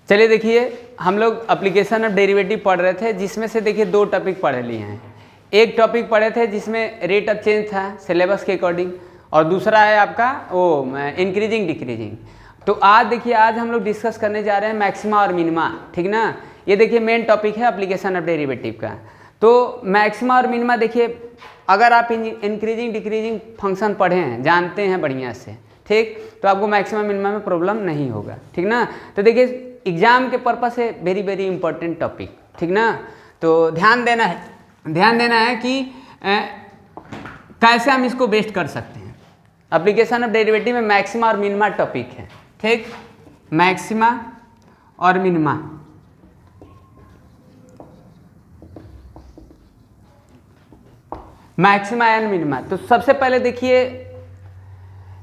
चलिए देखिए, हम लोग एप्लीकेशन ऑफ डेरिवेटिव पढ़ रहे थे, जिसमें से देखिए 2 टॉपिक पढ़ लिए हैं। एक टॉपिक पढ़े थे जिसमें रेट ऑफ चेंज था सिलेबस के अकॉर्डिंग, और दूसरा है आपका वो इंक्रीजिंग डिक्रीजिंग। तो आज देखिए, आज हम लोग डिस्कस करने जा रहे हैं मैक्सिमा और मिनिमा, ठीक ना। ये देखिए मेन टॉपिक है एप्लीकेशन ऑफ डेरिवेटिव का। तो मैक्सिमा और मिनिमा देखिए, अगर आप इंक्रीजिंग डिक्रीजिंग फंक्शन पढ़े हैं, जानते हैं बढ़िया से, ठीक, तो आपको मैक्सिमा मिनिमा में प्रॉब्लम नहीं होगा, ठीक ना। तो देखिए एग्जाम के पर्पस से वेरी वेरी इंपॉर्टेंट टॉपिक, ठीक ना। तो ध्यान देना है कि कैसे हम इसको बेस्ट कर सकते हैं। एप्लीकेशन ऑफ डेरिवेटिव में मैक्सिमा और मिनिमा टॉपिक है, ठीक, मैक्सिमा और मिनिमा। Maxima and minima. तो सबसे पहले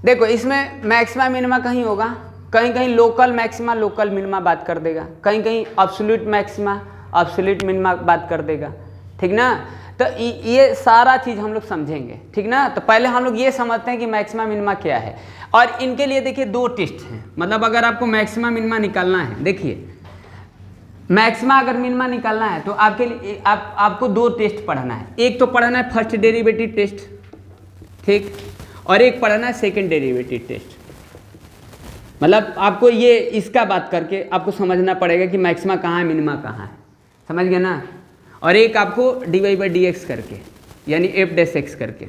देखो इसमें मैक्सिमा मिनिमा कहीं होगा, कहीं कहीं लोकल मैक्सिमा लोकल मिनिमा बात कर देगा, कहीं कहीं एब्सोल्यूट मैक्सिमा एब्सोल्यूट मिनिमा बात कर देगा, ठीक ना। तो ये सारा चीज़ हम लोग समझेंगे, ठीक ना। तो पहले हम लोग ये समझते हैं कि मैक्सिमा मिनिमा क्या है, और इनके लिए देखिए 2 टेस्ट हैं। मतलब अगर आपको मैक्सिमा मिनिमा निकालना है, देखिए मैक्सिमा अगर मिनिमा निकालना है तो आपके लिए आपको 2 टेस्ट पढ़ना है। एक तो पढ़ना है फर्स्ट डेरिवेटिव टेस्ट, ठीक, और एक पढ़ना है सेकंड डेरिवेटिव टेस्ट। मतलब आपको ये इसका बात करके आपको समझना पड़ेगा कि मैक्सिमा कहाँ है मिनिमा कहाँ है, समझ गए ना। और एक आपको dy/dx करके, यानी f' करके।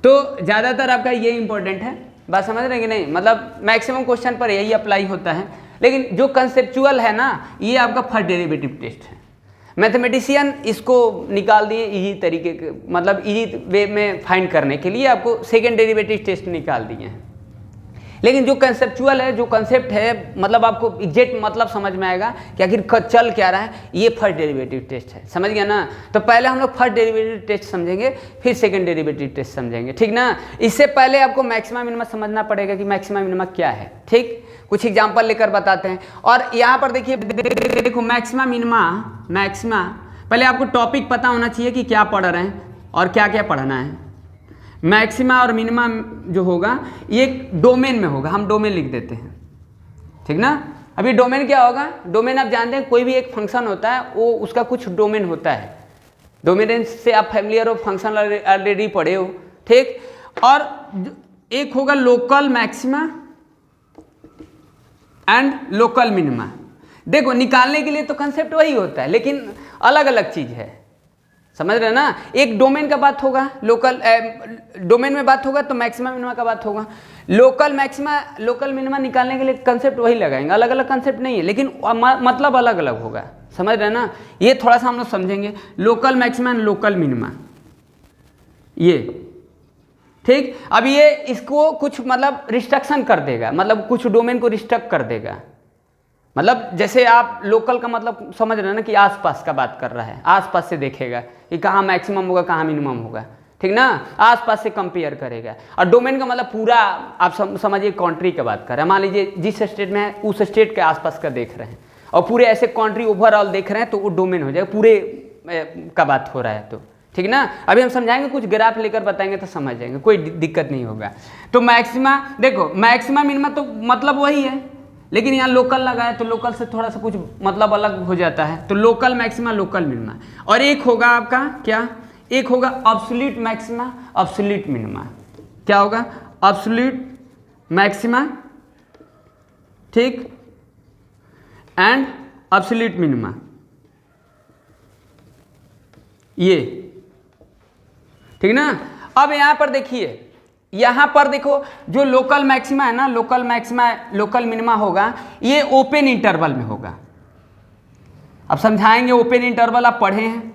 तो ज़्यादातर आपका ये इंपॉर्टेंट है, बात समझ रहे हैं कि नहीं। मतलब मैक्सिमम क्वेश्चन पर यही अप्लाई होता है, लेकिन जो कंसेप्चुअल है ना, ये आपका फर्स्ट डेरिवेटिव टेस्ट है। मैथमेटिशियन इसको निकाल दिए इजी तरीके के, मतलब इजी वे में फाइंड करने के लिए आपको सेकेंड डेरिवेटिव टेस्ट निकाल दिए हैं। लेकिन जो कंसेप्चुअल है, जो कंसेप्ट है, मतलब आपको एग्जैक्ट मतलब समझ में आएगा कि आखिर चल क्या रहा है, ये फर्स्ट डेरिवेटिव टेस्ट है, समझ गया ना। तो पहले हम लोग फर्स्ट डेरिवेटिव टेस्ट समझेंगे, फिर सेकंड डेरिवेटिव टेस्ट समझेंगे, ठीक ना। इससे पहले आपको मैक्सिमा मिनिमा समझना पड़ेगा कि मैक्सिमा मिनिमा क्या है, ठीक। कुछ एग्जाम्पल लेकर बताते हैं। और यहाँ पर देखिए, देखो मैक्सिमा मिनिमा, मैक्सिमा पहले आपको टॉपिक पता होना चाहिए कि क्या पढ़ रहे हैं और क्या क्या पढ़ना है। मैक्सिमा और मिनिमा जो होगा ये डोमेन में होगा, हम डोमेन लिख देते हैं, ठीक ना। अभी डोमेन क्या होगा, डोमेन आप जानते हैं, कोई भी एक फंक्शन होता है वो उसका कुछ डोमेन होता है। डोमेन से आप फैमिलियर हो, फंक्शन ऑलरेडी पढ़े हो, ठीक। और एक होगा local maxima and local minima. देखो निकालने के लिए तो कंसेप्ट वही होता है, लेकिन अलग अलग चीज़ है, समझ रहे हैं ना। एक डोमेन का बात होगा, लोकल डोमेन में बात होगा तो मैक्सिमा मिनिमा का बात होगा। लोकल मैक्सिमा लोकल मिनिमा निकालने के लिए कंसेप्ट वही लगाएंगे, अलग अलग कंसेप्ट नहीं है, लेकिन मतलब अलग अलग होगा, समझ रहे हैं ना। ये थोड़ा सा हम लोग समझेंगे, local maxima and local minima, ये ठीक। अब ये इसको कुछ मतलब रिस्ट्रक्शन कर देगा, मतलब कुछ डोमेन को रिस्ट्रक्ट कर देगा। मतलब जैसे आप लोकल का मतलब समझ रहे हैं ना कि आसपास का बात कर रहा है, आसपास से देखेगा कि कहाँ मैक्सिमम होगा कहाँ मिनिमम होगा, ठीक ना। आसपास से कंपेयर करेगा। और डोमेन का मतलब पूरा आप समझिए कंट्री की बात कर रहे हैं। मान लीजिए जिस स्टेट में है उस स्टेट के आसपास का देख रहे हैं, और पूरे ऐसे कंट्री ओवरऑल देख रहे हैं, तो वो डोमेन हो जाएगा, पूरे का बात हो रहा है, तो ठीक ना। अभी हम समझाएंगे, कुछ ग्राफ लेकर बताएंगे तो समझ जाएंगे, कोई दिक्कत नहीं होगा। तो मैक्सिमा, देखो मैक्सिमा मिनिमा तो मतलब वही है, लेकिन यहाँ लोकल लगा है तो लोकल से थोड़ा सा कुछ मतलब अलग हो जाता है। तो लोकल मैक्सिमा लोकल मिनिमा। और एक होगा आपका क्या, एक होगा एब्सोल्यूट मैक्सिमा एब्सोल्यूट मिनिमा। क्या होगा, एब्सोल्यूट मैक्सिमा, ठीक, एंड एब्सोल्यूट मिनिमा, ये ठीक ना। अब यहाँ पर देखिए, यहाँ पर देखो जो लोकल मैक्सिमा है ना, लोकल मैक्सिमा लोकल मिनिमा होगा, ये ओपन इंटरवल में होगा। अब समझाएंगे, ओपन इंटरवल आप पढ़े हैं,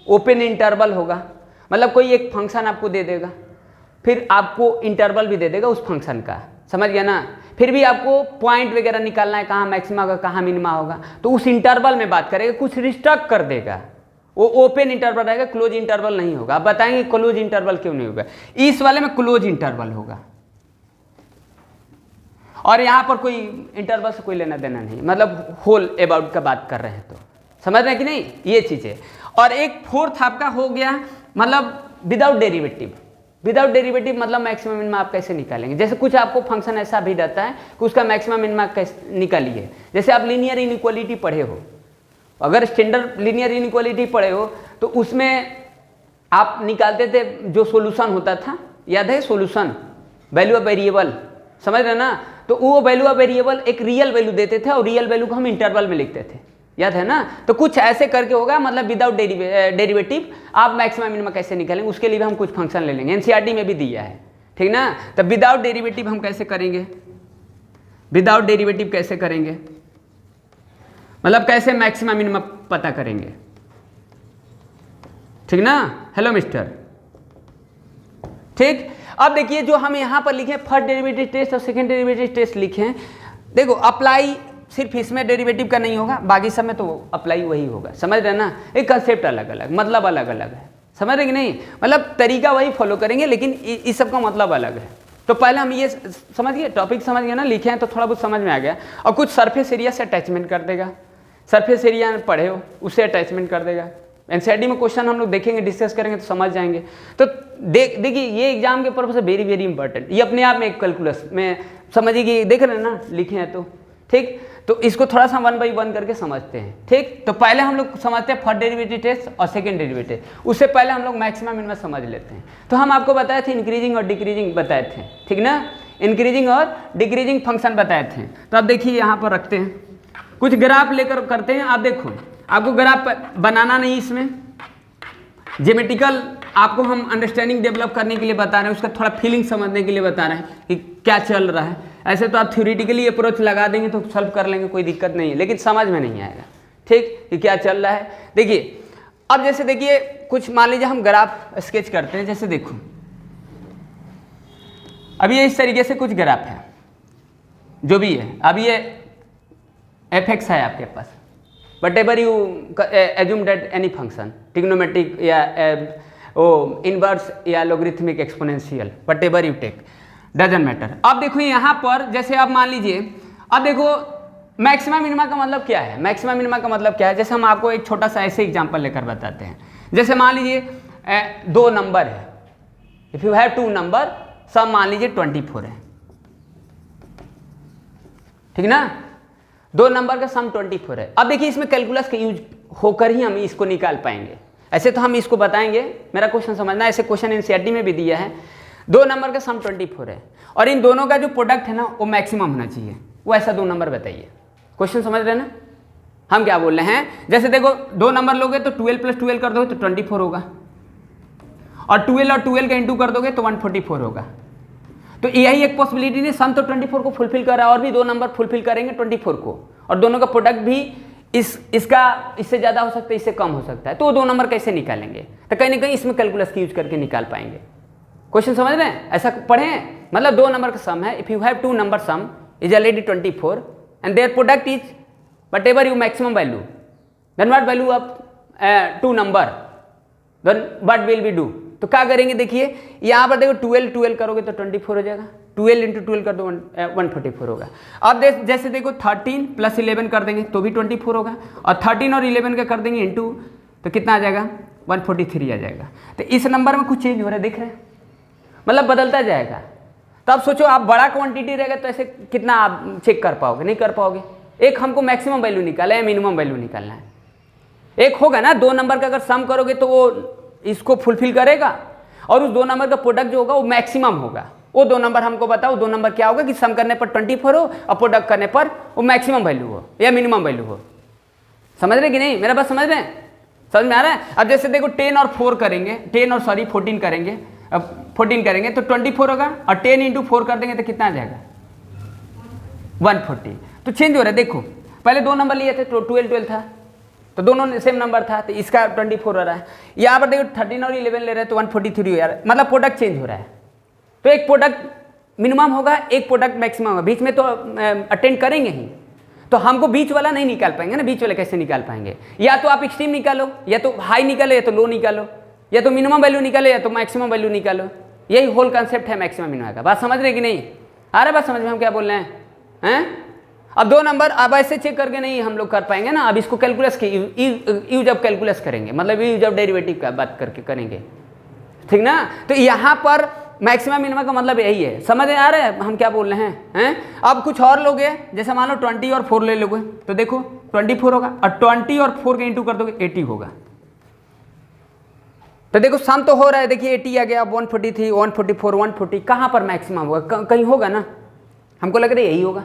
ओपन इंटरवल होगा मतलब कोई एक फंक्शन आपको दे देगा, फिर आपको इंटरवल भी दे देगा उस फंक्शन का, समझ गया ना। फिर भी आपको पॉइंट वगैरह निकालना है, कहाँ मैक्सिमा होगा कहाँ मिनिमा होगा, तो उस इंटरवल में बात करेगा, कुछ रिस्ट्रक्ट कर देगा। वो ओपन इंटरवल रहेगा, क्लोज इंटरवल नहीं होगा। आप बताएंगे क्लोज इंटरवल क्यों नहीं होगा, इस वाले में क्लोज इंटरवल होगा, और यहाँ पर कोई इंटरवल से कोई लेना देना नहीं, मतलब होल अबाउट का बात कर रहे हैं, तो समझ रहे हैं कि नहीं, ये चीज़ है। और एक फोर्थ आपका हो गया मतलब विदाउट डेरिवेटिव, विदाउट डेरिवेटिव मतलब मैक्सिमम मिनिमा आप कैसे निकालेंगे? जैसे कुछ आपको फंक्शन ऐसा भी रहता है कि उसका मैक्सिमम मिनिमा कैसे निकालिए। जैसे आप लीनियर इनइक्वालिटी पढ़े हो, अगर स्टैंडर्ड लीनियर इनइक्वालिटी पढ़े हो तो उसमें आप निकालते थे जो सॉल्यूशन होता था, याद है? सॉल्यूशन वैल्यू ऑफ वेरिएबल, समझ रहे ना? तो वो वैल्यू ऑफ वेरिएबल एक रियल वैल्यू देते थे और रियल वैल्यू को हम इंटरवल में लिखते थे, याद है ना? तो कुछ ऐसे करके होगा, मतलब विदाउट डेरिवेटिव आप मैक्सिमम मिनिमा कैसे निकालेंगे, उसके लिए भी हम कुछ फंक्शन ले लेंगे, एनसीईआरटी में भी दिया है, ठीक ना? तो विदाउट डेरिवेटिव हम कैसे करेंगे? विदाउट डेरिवेटिव कैसे करेंगे, मतलब कैसे मैक्सिमम मिनिमा पता करेंगे, ठीक ना? हेलो मिस्टर, ठीक। अब देखिए जो हम यहाँ पर लिखे फर्स्ट डेरिवेटिव टेस्ट और सेकंड डेरिवेटिव टेस्ट लिखे हैं, देखो अप्लाई सिर्फ इसमें डेरिवेटिव का नहीं होगा, बाकी सब में तो अप्लाई वही होगा, समझ रहे ना? एक कंसेप्ट अलग अलग, मतलब अलग अलग है, समझ रहे कि नहीं? मतलब तरीका वही फॉलो करेंगे लेकिन इस सब का मतलब अलग है। तो पहले हम ये समझ गए, टॉपिक समझ गए ना, लिखे हैं तो थोड़ा बहुत समझ में आ गया। और कुछ सरफेस एरिया से अटैचमेंट कर देगा, सरफेस एरिया में पढ़े हो उससे अटैचमेंट कर देगा। एनसीईआरटी में क्वेश्चन हम लोग देखेंगे, डिस्कस करेंगे तो समझ जाएंगे। तो देखिए ये एग्जाम के पर्पज से वेरी वेरी इंपॉर्टेंट, ये अपने आप में एक कैलकुलस में समझिए कि देख रहे हैं ना, लिखे हैं तो ठीक। तो इसको थोड़ा सा 1 बाई 1 करके समझते हैं, ठीक। तो पहले हम लोग समझते हैं फर्स्ट डेरिवेटिव टेस्ट और सेकंड डेरिवेटिव, उससे पहले हम लोग मैक्सिमम मिनिमम समझ लेते हैं। तो हम आपको बताए थे इंक्रीजिंग और डिक्रीजिंग बताए थे, ठीक ना? इंक्रीजिंग और डिक्रीजिंग फंक्शन बताए थे। तो अब देखिए यहाँ पर रखते हैं, कुछ ग्राफ लेकर करते हैं। आप देखो, आपको ग्राफ बनाना नहीं, इसमें ज्योमेट्रिकल आपको हम अंडरस्टैंडिंग डेवलप करने के लिए बता रहे हैं, उसका थोड़ा फीलिंग समझने के लिए बता रहे हैं कि क्या चल रहा है। ऐसे तो आप थ्योरेटिकली अप्रोच लगा देंगे तो सॉल्व कर लेंगे, कोई दिक्कत नहीं है, लेकिन समझ में नहीं आएगा, ठीक, कि क्या चल रहा है। देखिए अब जैसे देखिए कुछ मान लीजिए हम ग्राफ स्केच करते हैं, जैसे देखो अभी ये इस तरीके से कुछ ग्राफ है जो भी है। अब ये fx है आपके पास, whatever you assume that any function, trigonometric या इनवर्स या logarithmic exponential, whatever you take, doesn't matter। अब देखो यहाँ पर जैसे आप मान लीजिए, अब देखो मैक्सिमम मिनिमा का मतलब क्या है? मैक्सिमम मिनिमा का मतलब क्या है? जैसे हम आपको एक छोटा सा ऐसे एग्जांपल लेकर बताते हैं। जैसे मान लीजिए 2 नंबर है, इफ यू हैव 2 नंबर, सब मान लीजिए 24 है, ठीक ना? 2 नंबर का सम 24 है। अब देखिए इसमें कैलकुलस का यूज होकर ही हम इसको निकाल पाएंगे, ऐसे तो हम इसको बताएंगे, मेरा क्वेश्चन समझना। ऐसे क्वेश्चन एनसीईआरटी में भी दिया है, 2 नंबर का सम 24 है और इन दोनों का जो प्रोडक्ट है ना वो मैक्सिमम होना चाहिए, वो ऐसा 2 नंबर बताइए। क्वेश्चन समझ रहे हैं ना हम क्या बोल रहे हैं? जैसे देखो 2 नंबर लोगे तो 12 + 12 कर दोगे तो 24 होगा, और 12 और 12 का इंटू कर दोगे तो 144 होगा। तो यही एक पॉसिबिलिटी नहीं, सम तो 24 को फुलफिल कर रहा है और भी 2 नंबर फुलफिल करेंगे 24 को, और दोनों का प्रोडक्ट भी इसका इससे ज़्यादा हो सकता है, इससे कम हो सकता है। तो वो 2 नंबर कैसे निकालेंगे? तो कहीं ना कहीं इसमें कैलकुलस की यूज करके निकाल पाएंगे। क्वेश्चन समझ रहे हैं? ऐसा पढ़े हैं, मतलब 2 नंबर का सम है, if you have 2 number sum is already 24 and their product is whatever you maximum value, then what value of 2 number, then what will we do? तो क्या करेंगे? देखिए यहाँ पर देखो 12 करोगे तो 24 हो जाएगा, 12 × 12 कर दो 144 होगा। अब जैसे देखो 13 + 11 कर देंगे तो भी 24 होगा, और 13 और 11 का कर देंगे इंटू तो कितना आ जाएगा? 143 आ जाएगा। तो इस नंबर में कुछ चेंज हो रहा है, देख रहे हैं, मतलब बदलता जाएगा। तो अब सोचो आप बड़ा क्वांटिटी रहेगा तो ऐसे कितना आप चेक कर पाओगे? नहीं कर पाओगे। एक हमको मैक्सिमम वैल्यू निकालना है, मिनिमम वैल्यू निकालना है। एक होगा ना 2 नंबर का अगर सम करोगे तो वो इसको फुलफिल करेगा, और उस 2 नंबर का प्रोडक्ट जो होगा वो मैक्सिमम होगा। वो 2 नंबर हमको बताओ, 2 नंबर क्या होगा कि सम करने पर 24 हो और प्रोडक्ट करने पर वो मैक्सिमम वैल्यू हो या मिनिमम वैल्यू हो। समझ रहे कि नहीं? मेरा बात समझ रहे हैं? समझ में आ रहा है? अब जैसे देखो 10 और 4 करेंगे, 14 करेंगे, अब 14 करेंगे तो 24 होगा, और 10 × 4 कर देंगे तो कितना आ जाएगा? 140। तो चेंज हो रहा है। देखो पहले 2 नंबर लिए थे तो 12 था, तो दोनों सेम नंबर था, तो इसका 24 हो रहा है। यहाँ पर देखो 13 और 11 ले रहे हैं तो 143 हो रहा है, मतलब प्रोडक्ट चेंज हो रहा है। तो एक प्रोडक्ट मिनिमम होगा, एक प्रोडक्ट मैक्सिमम होगा, बीच में तो अटेंड करेंगे ही। तो हमको बीच वाला नहीं निकाल पाएंगे ना, बीच वाले कैसे निकाल पाएंगे? या तो आप एक्सट्रीम निकालो, या तो हाई निकालो, या तो लो निकालो, या तो मिनिमम वैल्यू निकालो, या तो मैक्सिमम वैल्यू निकालो। यही होल कंसेप्ट है मैक्सिमम मिनिमम का। बात समझ रहे कि नहीं? आ रहा बात समझ में हम क्या बोल रहे हैं? अब 2 नंबर अब ऐसे चेक करके नहीं हम लोग कर पाएंगे ना, अब इसको कैलकुलस की यूज ऑफ कैलकुलस करेंगे, मतलब यूज ऑफ डेरिवेटिव का बात करके करेंगे। ठीक ना। तो यहाँ पर मैक्सिमम मिनिमम का मतलब यही है, समझ में आ रहा है हम क्या बोल रहे हैं? अब कुछ और लोगे, जैसे मान लो 20 और 4 ले लोगे तो देखो 24 होगा, और 20 और 4 के इंटू कर दोगे 80 होगा। तो देखो सम तो हो रहा है, देखिए 80 आ गया, 143, 144, 140, कहाँ पर मैक्सिमम होगा? कहीं होगा ना, हमको लग रहा है यही होगा,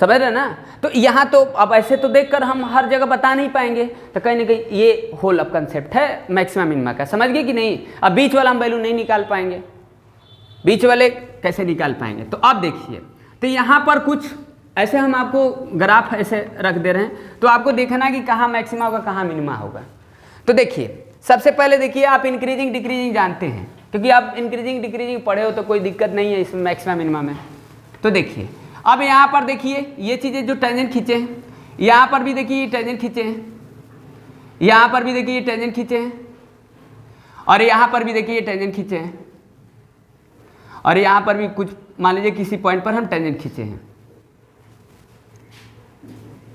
समझ रहे ना। तो यहाँ तो अब ऐसे तो देखकर हम हर जगह बता नहीं पाएंगे, तो कहीं ना कहीं ये होल अब कंसेप्ट है मैक्सिमम मिनिमा का, समझ गए कि नहीं। अब बीच वाला हम वैल्यू नहीं निकाल पाएंगे, बीच वाले कैसे निकाल पाएंगे? तो अब देखिए, तो यहाँ पर कुछ ऐसे हम आपको ग्राफ ऐसे रख दे रहे हैं, तो आपको देखना कि कहाँ मैक्सिमा होगा कहाँ मिनिमा होगा। तो देखिए सबसे पहले देखिए, आप इंक्रीजिंग डिक्रीजिंग जानते हैं, क्योंकि आप इंक्रीजिंग डिक्रीजिंग पढ़े हो तो कोई दिक्कत नहीं है इसमें मैक्सिमा मिनिमा में। तो देखिए अब यहाँ पर देखिए ये चीज़ें जो टेंजेंट खींचे हैं, यहाँ पर भी देखिए टेंजेंट खींचे हैं, यहाँ पर भी देखिए टेंजेंट खींचे हैं, और यहाँ पर भी देखिए टेंजेंट खींचे हैं, और यहाँ पर भी कुछ मान लीजिए किसी पॉइंट पर हम टेंजेंट खींचे हैं,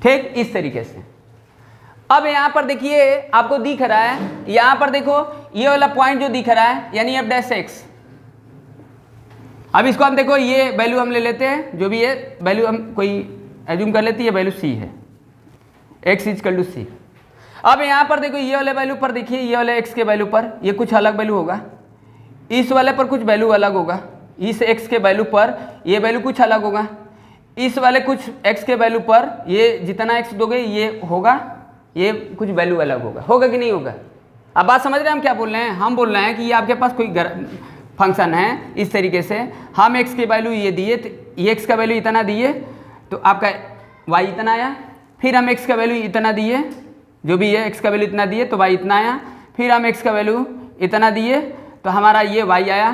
ठीक इस तरीके से। अब यहाँ पर देखिए आपको दिख रहा है, यहाँ पर देखो ये वाला पॉइंट जो दिख रहा है यानी एफ डैश एक्स। अब इसको हम देखो ये वैल्यू हम ले लेते हैं, जो भी है वैल्यू हम कोई एज्यूम कर लेते हैं, ये वैल्यू सी है, एक्स इक्वल टू सी। अब यहाँ पर देखो ये वाले वैल्यू पर देखिए, ये वाले एक्स के वैल्यू पर ये कुछ अलग वैल्यू होगा, इस वाले पर कुछ वैल्यू अलग होगा, इस एक्स के वैल्यू पर ये वैल्यू कुछ अलग होगा, इस वाले कुछ एक्स के वैल्यू पर ये जितना एक्स दोगे ये होगा, ये कुछ वैल्यू अलग होगा कि नहीं होगा? अब बात समझ रहे हैं हम क्या बोल रहे हैं? हम बोल रहे हैं कि ये आपके पास कोई फंक्शन है, इस तरीके से हम एक्स की वैल्यू ये दिए, तो ये एक्स का वैल्यू इतना दिए तो आपका वाई इतना आया, फिर हम एक्स का वैल्यू इतना दिए, जो भी है एक्स का वैल्यू इतना दिए तो वाई इतना आया, फिर हम एक्स का वैल्यू इतना दिए तो हमारा ये वाई आया,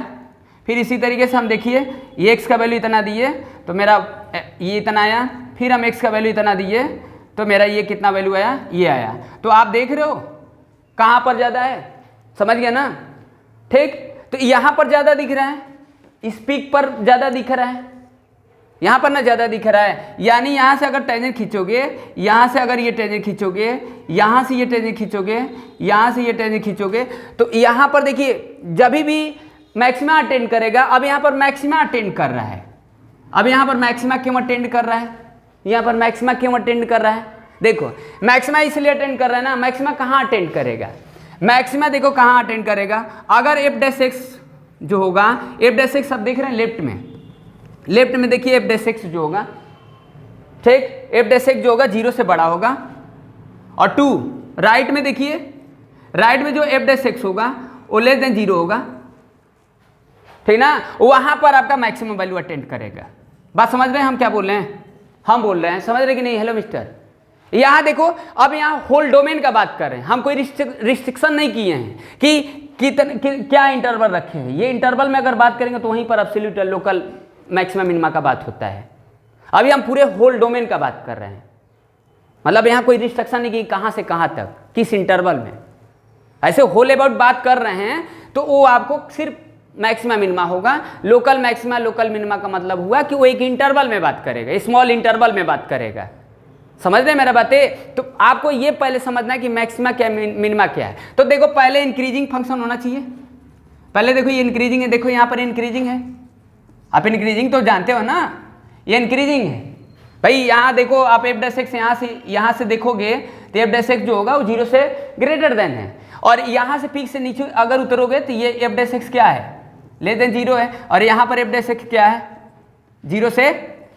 फिर इसी तरीके से हम देखिए ये एक्स का वैल्यू इतना दिए तो मेरा ये इतना आया, फिर हम एक्स का वैल्यू इतना दिए तो मेरा ये कितना वैल्यू आया, ये आया। तो आप देख रहे हो कहाँ पर ज़्यादा है, समझ गया ना, ठीक। तो यहाँ पर ज़्यादा दिख रहा है, इस पीक पर ज़्यादा दिख रहा है, यहाँ पर ना ज़्यादा दिख रहा है, यानी यहाँ से अगर टेंजेंट खींचोगे, यहाँ से अगर ये टेंजेंट खींचोगे, यहाँ से ये टेंजेंट खींचोगे, यहाँ से ये टेंजेंट खींचोगे, तो यहाँ पर देखिए जब भी मैक्सिमा अटेंड करेगा, अब यहाँ पर मैक्सिमा अटेंड कर रहा है, अब यहाँ पर मैक्सिमा क्यों अटेंड कर रहा है, यहाँ पर मैक्सिमा क्यों अटेंड कर रहा है? देखो मैक्सिमा इसलिए अटेंड कर रहा है ना, मैक्सिमा कहाँ अटेंड करेगा? मैक्सिमा देखो कहाँ अटेंड करेगा, अगर एफ डैश एक्स जो होगा, एफ डैश एक्स आप देख रहे हैं लेफ्ट में देखिए एफ डैश एक्स जो होगा, ठीक, एफ डैश एक्स जो होगा 0 से बड़ा होगा, और 2 राइट में देखिए, राइट में जो एफ डैश एक्स होगा वो लेस देन 0 होगा, ठीक ना, वहां पर आपका मैक्सिमम वैल्यू अटेंड करेगा। बात समझ रहे हैं हम क्या बोल रहे हैं? हम बोल रहे हैं, समझ रहे कि नहीं? हेलो मिस्टर, यहाँ देखो अब यहाँ होल डोमेन का बात कर रहे हैं, हम कोई रिस्ट्रिक्शन नहीं किए हैं कि क्या इंटरवल रखे हैं। ये इंटरवल में अगर बात करेंगे तो वहीं पर एब्सोल्यूट लोकल मैक्सिमम मिनिमा का बात होता है। अभी हम पूरे होल डोमेन का बात कर रहे हैं, मतलब यहाँ कोई रिस्ट्रिक्शन नहीं कि कहाँ से कहाँ तक, किस इंटरवल में। ऐसे होल अबाउट बात कर रहे हैं तो वो आपको सिर्फ मैक्सिमा मिनिमा होगा। लोकल मैक्सिमा लोकल मिनिमा का मतलब हुआ कि वो एक इंटरवल में बात करेगा, स्मॉल इंटरवल में बात करेगा। समझ रहे मेरा बातें? तो आपको ये पहले समझना है कि मैक्सिमा क्या मिनिमा क्या है। तो देखो पहले इंक्रीजिंग फंक्शन होना चाहिए, पहले देखो ये इंक्रीजिंग है, देखो यहाँ पर इंक्रीजिंग है, आप इंक्रीजिंग तो जानते हो ना, ये इंक्रीजिंग है भाई। यहाँ देखो आप एफ डैश एक्स यहाँ से देखोगे तो एफ डैश एक्स जो होगा वो 0 से ग्रेटर देन है, और यहाँ से पीक से नीचे अगर उतरोगे तो ये एफ डैश एक्स क्या है, लेस देन 0 है, और यहाँ पर एफ डैश एक्स क्या है, 0 से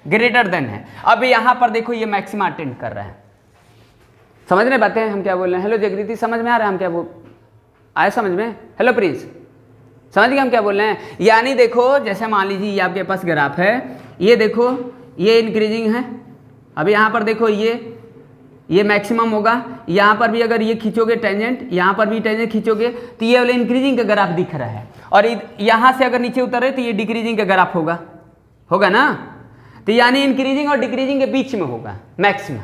ग्रेटर देन है। अब यहाँ पर देखो ये मैक्सिमा अटेंड कर रहा है। समझ रहे बातें हम क्या बोल रहे हैं? हेलो जगदीति, समझ में आ रहा है हम क्या बोल आए समझ में? हेलो प्रिंस, समझ गए हम क्या बोल रहे हैं? यानी देखो जैसे मान लीजिए ये आपके पास ग्राफ है, ये देखो ये इंक्रीजिंग है, अब यहाँ पर देखो ये मैक्सिमम होगा, यहाँ पर भी अगर ये खींचोगे टेंजेंट, यहाँ पर भी टेंजेंट खींचोगे तो ये वाले इंक्रीजिंग का ग्राफ दिख रहा है, और यहाँ से अगर नीचे उतर रहे तो ये डिक्रीजिंग का ग्राफ होगा ना। तो यानी इंक्रीजिंग और डिक्रीजिंग के बीच में होगा मैक्सिमा।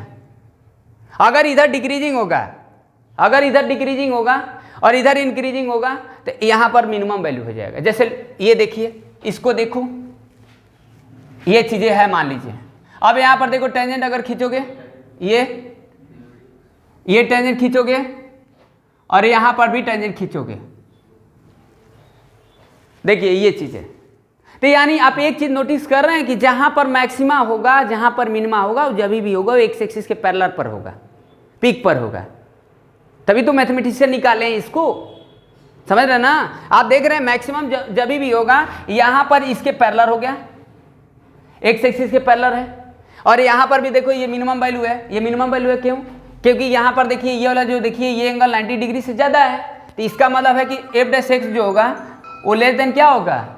अगर इधर डिक्रीजिंग होगा, अगर इधर डिक्रीजिंग होगा और इधर इंक्रीजिंग होगा तो यहाँ पर मिनिमम वैल्यू हो जाएगा। जैसे ये देखिए, इसको देखो, ये चीजें है मान लीजिए। अब यहाँ पर देखो टेंजेंट अगर खींचोगे, ये टेंजेंट खींचोगे और यहाँ पर भी टेंजेंट खींचोगे, देखिए ये चीज़ है। तो यानी आप एक चीज़ नोटिस कर रहे हैं कि जहाँ पर मैक्सिमा होगा, जहाँ पर मिनिमा होगा, वो जब भी होगा वो एक्स एक्सिस के पैरेलल पर होगा, पीक पर होगा। तभी तो मैथमेटिशियन निकाले हैं इसको, समझ रहे ना। आप देख रहे हैं मैक्सिमम जब भी होगा यहाँ पर इसके पैरेलल हो गया, एक्स एक्सिस के पैरेलल है। और यहाँ पर भी देखो ये मिनिमम वैल्यू है, ये मिनिमम वैल्यू है। क्यों? क्योंकि यहाँ पर देखिए ये वाला जो देखिए ये एंगल 90 डिग्री से ज़्यादा है, तो इसका मतलब है कि एफ डैश एक्स जो होगा वो लेस देन क्या होगा,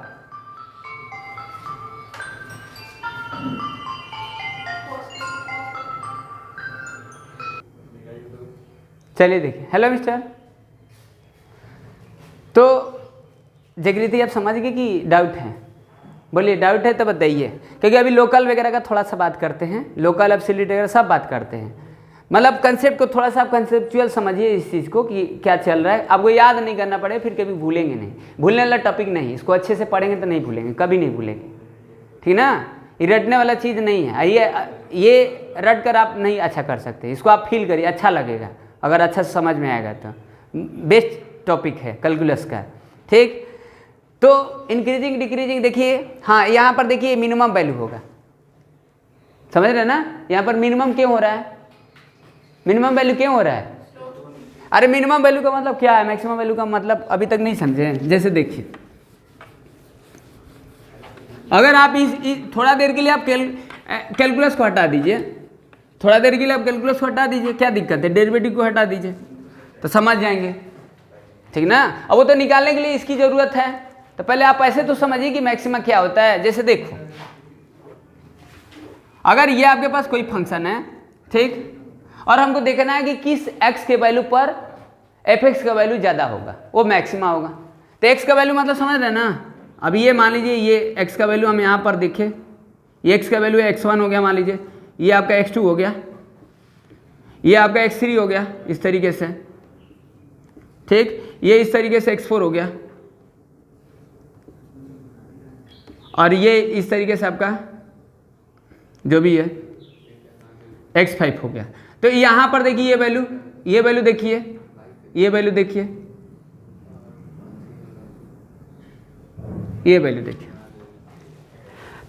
चलिए देखिए। हेलो मिस्टर, तो जागृति आप समझ गए कि डाउट है? बोलिए डाउट है तो बताइए, क्योंकि अभी लोकल वगैरह का थोड़ा सा बात करते हैं, लोकल एब्सोल्यूट वगैरह सब बात करते हैं। मतलब कंसेप्ट को थोड़ा सा आप कंसेप्चुअल समझिए इस चीज़ को कि क्या चल रहा है। आपको याद नहीं करना पड़े, फिर कभी भूलेंगे नहीं, भूलने वाला टॉपिक नहीं। इसको अच्छे से पढ़ेंगे तो नहीं भूलेंगे, कभी नहीं भूलेंगे, ठीक ना। ये रटने वाला चीज़ नहीं है, ये रट कर आप नहीं अच्छा कर सकते। इसको आप फील करिए, अच्छा लगेगा अगर अच्छा से समझ में आएगा तो। बेस्ट टॉपिक है कैलकुलस का, ठीक। तो इंक्रीजिंग डिक्रीजिंग देखिए, हाँ यहाँ पर देखिए मिनिमम वैल्यू होगा, समझ रहे ना। यहाँ पर मिनिमम क्यों हो रहा है, मिनिमम वैल्यू क्यों हो रहा है? अरे मिनिमम वैल्यू का मतलब क्या है, मैक्सिमम वैल्यू का मतलब अभी तक नहीं समझे हैं। जैसे देखिए अगर आप इस थोड़ा देर के लिए आप कैलकुलस को हटा दीजिए, थोड़ा देर के लिए आप कैलकुलस को हटा दीजिए, क्या दिक्कत है, डेरिवेटिव को हटा दीजिए तो समझ जाएंगे, ठीक ना। अब वो तो निकालने के लिए इसकी ज़रूरत है, तो पहले आप ऐसे तो समझिए कि मैक्सिमा क्या होता है। जैसे देखो अगर ये आपके पास कोई फंक्शन है, ठीक, और हमको देखना है कि किस x के वैल्यू पर fx का वैल्यू ज़्यादा होगा, वो मैक्सिमा होगा। तो x का वैल्यू मतलब समझ रहे हैं ना। अब ये मान लीजिए ये x का वैल्यू हम यहाँ पर देखें, ये x का वैल्यू x1 हो गया, मान लीजिए ये आपका x2 हो गया, ये आपका x3 हो गया इस तरीके से, ठीक, ये इस तरीके से x4 हो गया, और ये इस तरीके से आपका जो भी है x5 हो गया। तो यहाँ पर देखिए ये वैल्यू देखिए, ये वैल्यू देखिए, ये वैल्यू देखिए।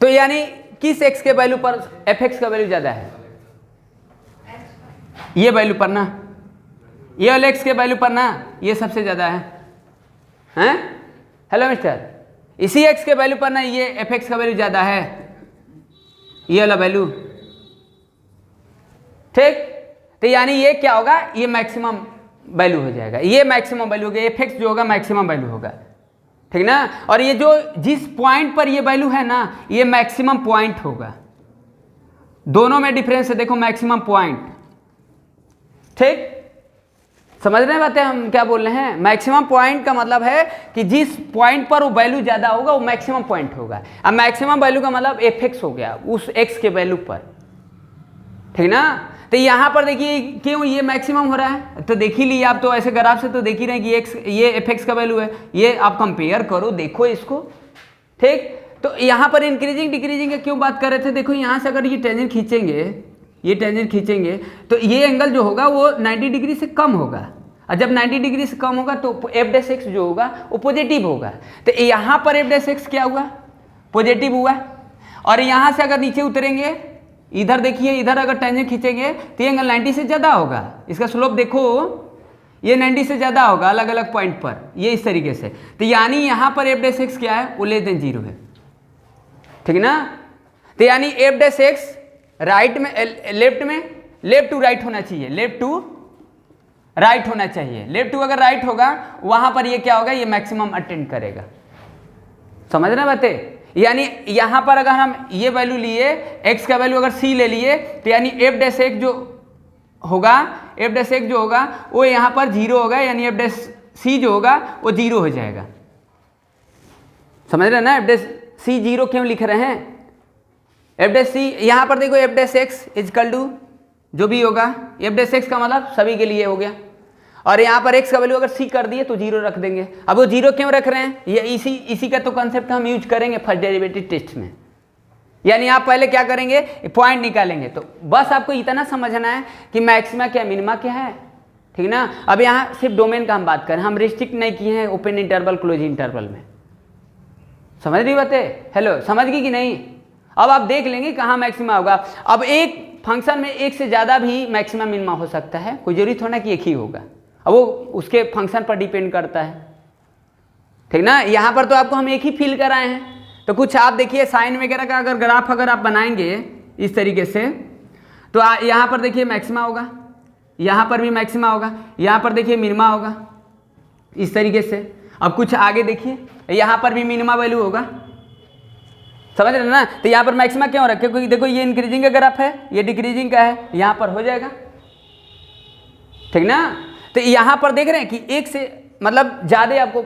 तो यानी किस x के वैल्यू पर fx का वैल्यू ज़्यादा है, ये वैल्यू पर ना, ये वाले x के वैल्यू पर ना, ये सबसे ज़्यादा है, हैं? हेलो मिस्टर, इसी x के वैल्यू पर ना ये fx का वैल्यू ज़्यादा है, ये वाला वैल्यू, ठीक। तो यानी ये क्या होगा, ये मैक्सिमम वैल्यू हो जाएगा, ये मैक्सिमम वैल्यू होगा, fx जो होगा मैक्सिमम वैल्यू होगा, ठीक ना। और ये जो जिस पॉइंट पर ये वैल्यू है ना, ये मैक्सिमम पॉइंट होगा। दोनों में डिफरेंस है, देखो मैक्सिमम पॉइंट, ठीक। समझ रहे हैं बातें हम क्या बोल रहे हैं। मैक्सिमम पॉइंट का मतलब है कि जिस पॉइंट पर वो वैल्यू ज़्यादा होगा वो मैक्सिमम पॉइंट होगा। अब मैक्सिमम वैल्यू का मतलब fx हो गया उस x के वैल्यू पर, ठीक ना। तो यहाँ पर देखिए क्यों ये मैक्सिमम हो रहा है, तो देख ही लिए आप, तो ऐसे ग्राफ से तो देख ही रहे हैं कि ये fx का वैल्यू है, ये आप कंपेयर करो, देखो इसको, ठीक। तो यहाँ पर इंक्रीजिंग डिक्रीजिंग का क्यों बात कर रहे थे, देखो यहाँ से अगर ये टेंजेंट खींचेंगे, ये टेंजेंट खींचेंगे तो ये एंगल जो होगा वो 90 डिग्री से कम होगा, और जब 90 डिग्री से कम होगा तो एफ डैश एक्स जो होगा वो पॉजिटिव होगा। तो यहाँ पर एफ डैश एक्स क्या हुआ, पॉजिटिव हुआ। और यहाँ से अगर नीचे उतरेंगे, इधर देखिए, इधर अगर टेंजेंट खींचेंगे तो ये एंगल 90 से ज़्यादा होगा, इसका स्लोप देखो ये 90 से ज़्यादा होगा अलग अलग पॉइंट पर, ये इस तरीके से। तो यानी यहाँ पर एफ डैश एक्स क्या है, वो लेस देन 0 है, ठीक ना। तो यानी एफ डैश एक्स राइट में, लेफ्ट टू राइट होना चाहिए, लेफ्ट टू राइट होना चाहिए। लेफ्ट टू अगर राइट होगा वहाँ पर ये क्या होगा, ये मैक्सिमम अटेंड करेगा, समझ रहे बातें। यानी यहाँ पर अगर हम ये वैल्यू लिए, x का वैल्यू अगर c ले लिए, तो यानी एफ डैश एक्स जो होगा, एफ डैश एक्स जो होगा वो यहाँ पर 0 होगा, यानी एफ डैश c जो होगा वो 0 हो जाएगा, समझ रहे ना। एफ डैश c 0 क्यों लिख रहे हैं, एफ डैश c यहाँ पर देखो, F dash X equal to जो भी होगा, एफ डैश एक्स का मतलब सभी के लिए हो गया, और यहाँ पर x का वैल्यू अगर c कर दिए तो 0 रख देंगे। अब वो 0 क्यों रख रहे हैं, ये इसी का तो कंसेप्ट हम यूज करेंगे फर्स्ट डेरिवेटिव टेस्ट में। यानी आप पहले क्या करेंगे, पॉइंट निकालेंगे। तो बस आपको इतना समझना है कि मैक्सिमा क्या मिनिमा क्या है, ठीक ना। अब यहाँ सिर्फ डोमेन का हम बात करें, हम रिस्ट्रिक्ट नहीं किए हैं ओपन इंटरवल क्लोज इंटरवल में, समझ रही बात है? हेलो, समझ गई कि नहीं? अब आप देख लेंगे कहाँ मैक्सिमा होगा। अब एक फंक्शन में एक से ज़्यादा भी मैक्सिमा मिनिमा हो सकता है, कोई जरूरी थोड़ा ना कि एक ही होगा। अब वो उसके फंक्शन पर डिपेंड करता है, ठीक ना। यहाँ पर तो आपको हम एक ही फील कराए हैं, तो कुछ आप देखिए साइन वगैरह का अगर ग्राफ अगर आप बनाएंगे इस तरीके से, तो यहाँ पर देखिए मैक्सिमा होगा, यहाँ पर भी मैक्सिमा होगा, यहाँ पर देखिए मिनिमा होगा, इस तरीके से। अब कुछ आगे देखिए, यहाँ पर भी मिनिमा वैल्यू होगा, समझ रहे ना। तो यहाँ पर मैक्सिमा क्यों रखे? क्योंकि देखो ये इंक्रीजिंग का ग्राफ है, ये डिक्रीजिंग का है, यहाँ पर हो जाएगा, ठीक ना। तो यहाँ पर देख रहे हैं कि एक से मतलब ज़्यादा आपको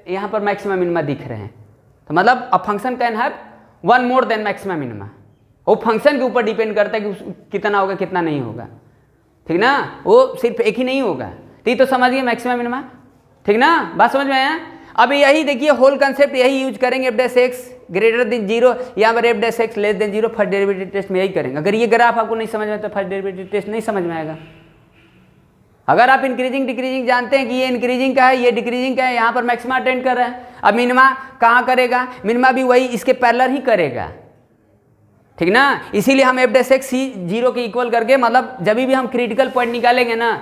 यहाँ पर मैक्सिमा मिनिमा दिख रहे हैं, तो मतलब a function can have one more than maxima minima. वो फंक्शन के ऊपर डिपेंड करता है कि कितना होगा कितना नहीं होगा, ठीक ना। वो सिर्फ एक ही नहीं होगा। तो ये तो समझ गए मैक्सिमा मिनिमा, ठीक ना, बात समझ में आया। अब यही देखिए होल कंसेप्ट यही यूज करेंगे, F dash x greater than zero, यहाँ पर F dash x less than zero, first derivative test में यही करेंगे। अगर ये ग्राफ आपको नहीं समझ में तो फर्स्ट डेरिवेटिव टेस्ट नहीं समझ में आएगा। अगर आप इंक्रीजिंग डिक्रीजिंग जानते हैं कि ये इंक्रीजिंग का है, ये डिक्रीजिंग का है, यहाँ पर मैक्सिमा अटेंड कर रहा है, अब मिनिमा कहाँ करेगा? मिनिमा भी वही इसके पैरेलल ही करेगा, ठीक ना। इसीलिए हम एफ डैश एक्स ही जीरो के इक्वल करके, मतलब जब भी हम क्रिटिकल पॉइंट निकालेंगे ना,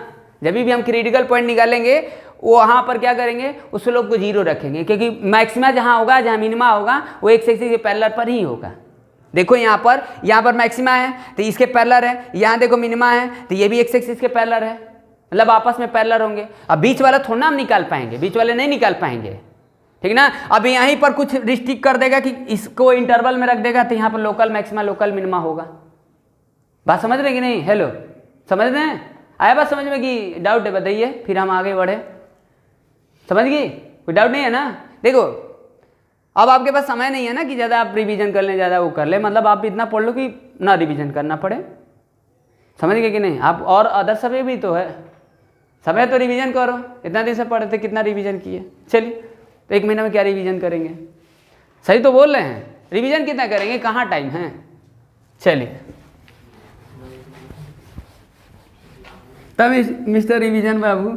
जब भी हम क्रिटिकल पॉइंट निकालेंगे वहाँ पर क्या करेंगे? उस स्लोप को जीरो रखेंगे, क्योंकि मैक्सिमा जहाँ होगा, जहाँ मिनिमा होगा, वो एक्स एक्सिस के पैरेलल पर ही होगा। देखो यहाँ पर मैक्सिमा है तो इसके पैरेलल है, यहाँ देखो मिनिमा है तो ये भी एक्स एक्सिस के पैरेलल है, मतलब आपस में पैरेलल होंगे। अब बीच वाला थोड़ा ना हम निकाल पाएंगे, बीच वाले नहीं निकाल पाएंगे, ठीक ना। अब यहीं पर कुछ रिस्ट्रिक्ट कर देगा कि इसको इंटरवल में रख देगा, तो यहाँ पर लोकल मैक्सिमा लोकल मिनिमा होगा। बात समझ रहे कि नहीं? हेलो, समझ रहे हैं? आया बात समझ में कि डाउट है? बताइए, फिर हम आगे बढ़े। समझ गई? कोई डाउट नहीं है ना? देखो अब आपके पास समय नहीं है ना कि ज़्यादा आप रिवीजन कर लें, ज़्यादा वो कर लें, मतलब आप इतना पढ़ लो कि ना रिवीजन करना पड़े। समझ गए कि नहीं? आप और अदर समय भी तो है, समय तो रिवीजन करो। इतना दिन से पढ़े थे, कितना रिवीजन किए? चलिए, तो एक महीने में क्या रिवीजन करेंगे? सही तो बोल रहे हैं, रिवीजन कितना करेंगे? कहाँ टाइम है? चलिए, तब मिस्टर रिवीजन बाबू,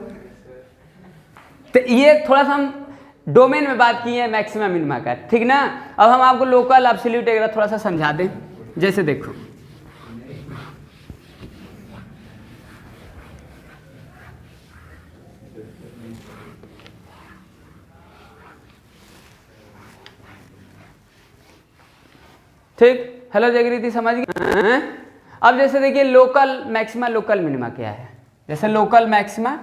तो ये थोड़ा सा हम डोमेन में बात की है मैक्सिमा मिनिमा का, ठीक ना। अब हम आपको लोकल एब्सोल्यूट वगैरह थोड़ा सा समझा दें। जैसे देखो ठीक, हेलो जागृति, समझ गए? अब जैसे देखिए लोकल मैक्सिमा लोकल मिनिमा क्या है। जैसे लोकल मैक्सिमा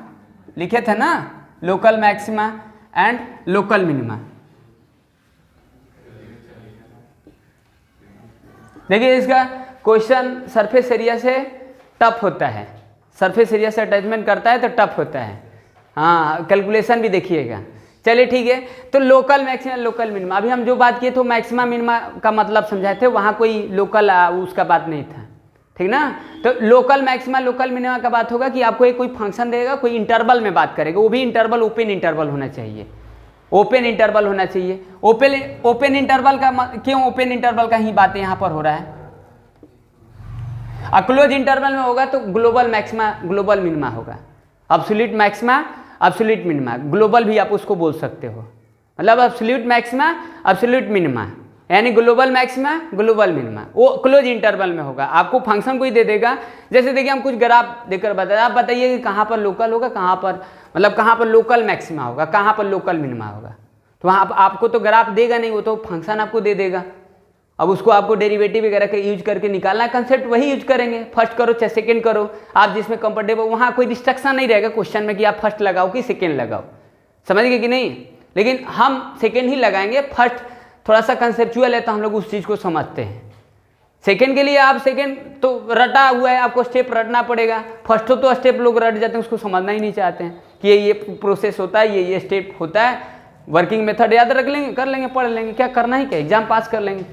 लिखे थे ना, local maxima and local minima. देखिए इसका क्वेश्चन सरफेस एरिया से टफ होता है, सरफेस एरिया से अटैचमेंट करता है तो टफ होता है। हाँ, कैलकुलेशन भी देखिएगा। चलिए ठीक है, तो लोकल मैक्सिमा लोकल मिनिमा, अभी हम जो बात किए तो मैक्सिमा मिनिमा का मतलब समझाए थे, वहाँ कोई लोकल उसका बात नहीं था, ठीक ना। तो लोकल मैक्सिमा लोकल मिनिमा का बात होगा कि आपको एक कोई फंक्शन देगा, कोई इंटरवल में बात करेगा, वो भी इंटरवल ओपन इंटरवल होना चाहिए, ओपन इंटरवल होना चाहिए। ओपन इंटरवल का क्यों ओपन इंटरवल का ही बात यहाँ पर हो रहा है। क्लोज इंटरवल में होगा तो ग्लोबल मैक्सिमा ग्लोबल मिनिमा होगा, absolute maxima absolute minima, global भी आप उसको बोल सकते हो, मतलब एब्सोल्यूट मैक्सिमा एब्सोल्यूट मिनिमा, यानी ग्लोबल मैक्सिमा ग्लोबल मिनिमा, वो क्लोज इंटरवल में होगा। आपको फंक्शन को ही दे देगा। जैसे देखिए हम कुछ ग्राफ देकर बताए, आप बताइए कि कहाँ पर लोकल होगा, कहाँ पर मतलब कहाँ पर लोकल मैक्सिमा होगा, कहाँ पर लोकल मिनिमा होगा। तो वहाँ आपको तो ग्राफ देगा नहीं, वो तो फंक्शन आपको दे देगा। अब उसको आपको डेरिवेटिव वगैरह का यूज करके निकालना है, कंसेप्ट वही यूज करेंगे, फर्स्ट करो चाहे सेकंड करो, आप जिसमें कंफर्टेबल, वहाँ कोई डिस्ट्रक्शन नहीं रहेगा क्वेश्चन में कि आप फर्स्ट लगाओ कि सेकंड लगाओ। समझ गए कि नहीं? लेकिन हम सेकंड ही लगाएंगे, फर्स्ट थोड़ा सा कंसेप्चुअल है तो हम लोग उस चीज़ को समझते हैं। सेकंड के लिए आप सेकंड तो रटा हुआ है, आपको स्टेप रटना पड़ेगा। फर्स्ट तो स्टेप लोग रट जाते हैं, उसको समझना ही नहीं चाहते हैं कि ये प्रोसेस होता है, ये स्टेप होता है, वर्किंग मेथड याद रख लेंगे, कर लेंगे, पढ़ लेंगे, क्या करना ही क्या, एग्जाम पास कर लेंगे,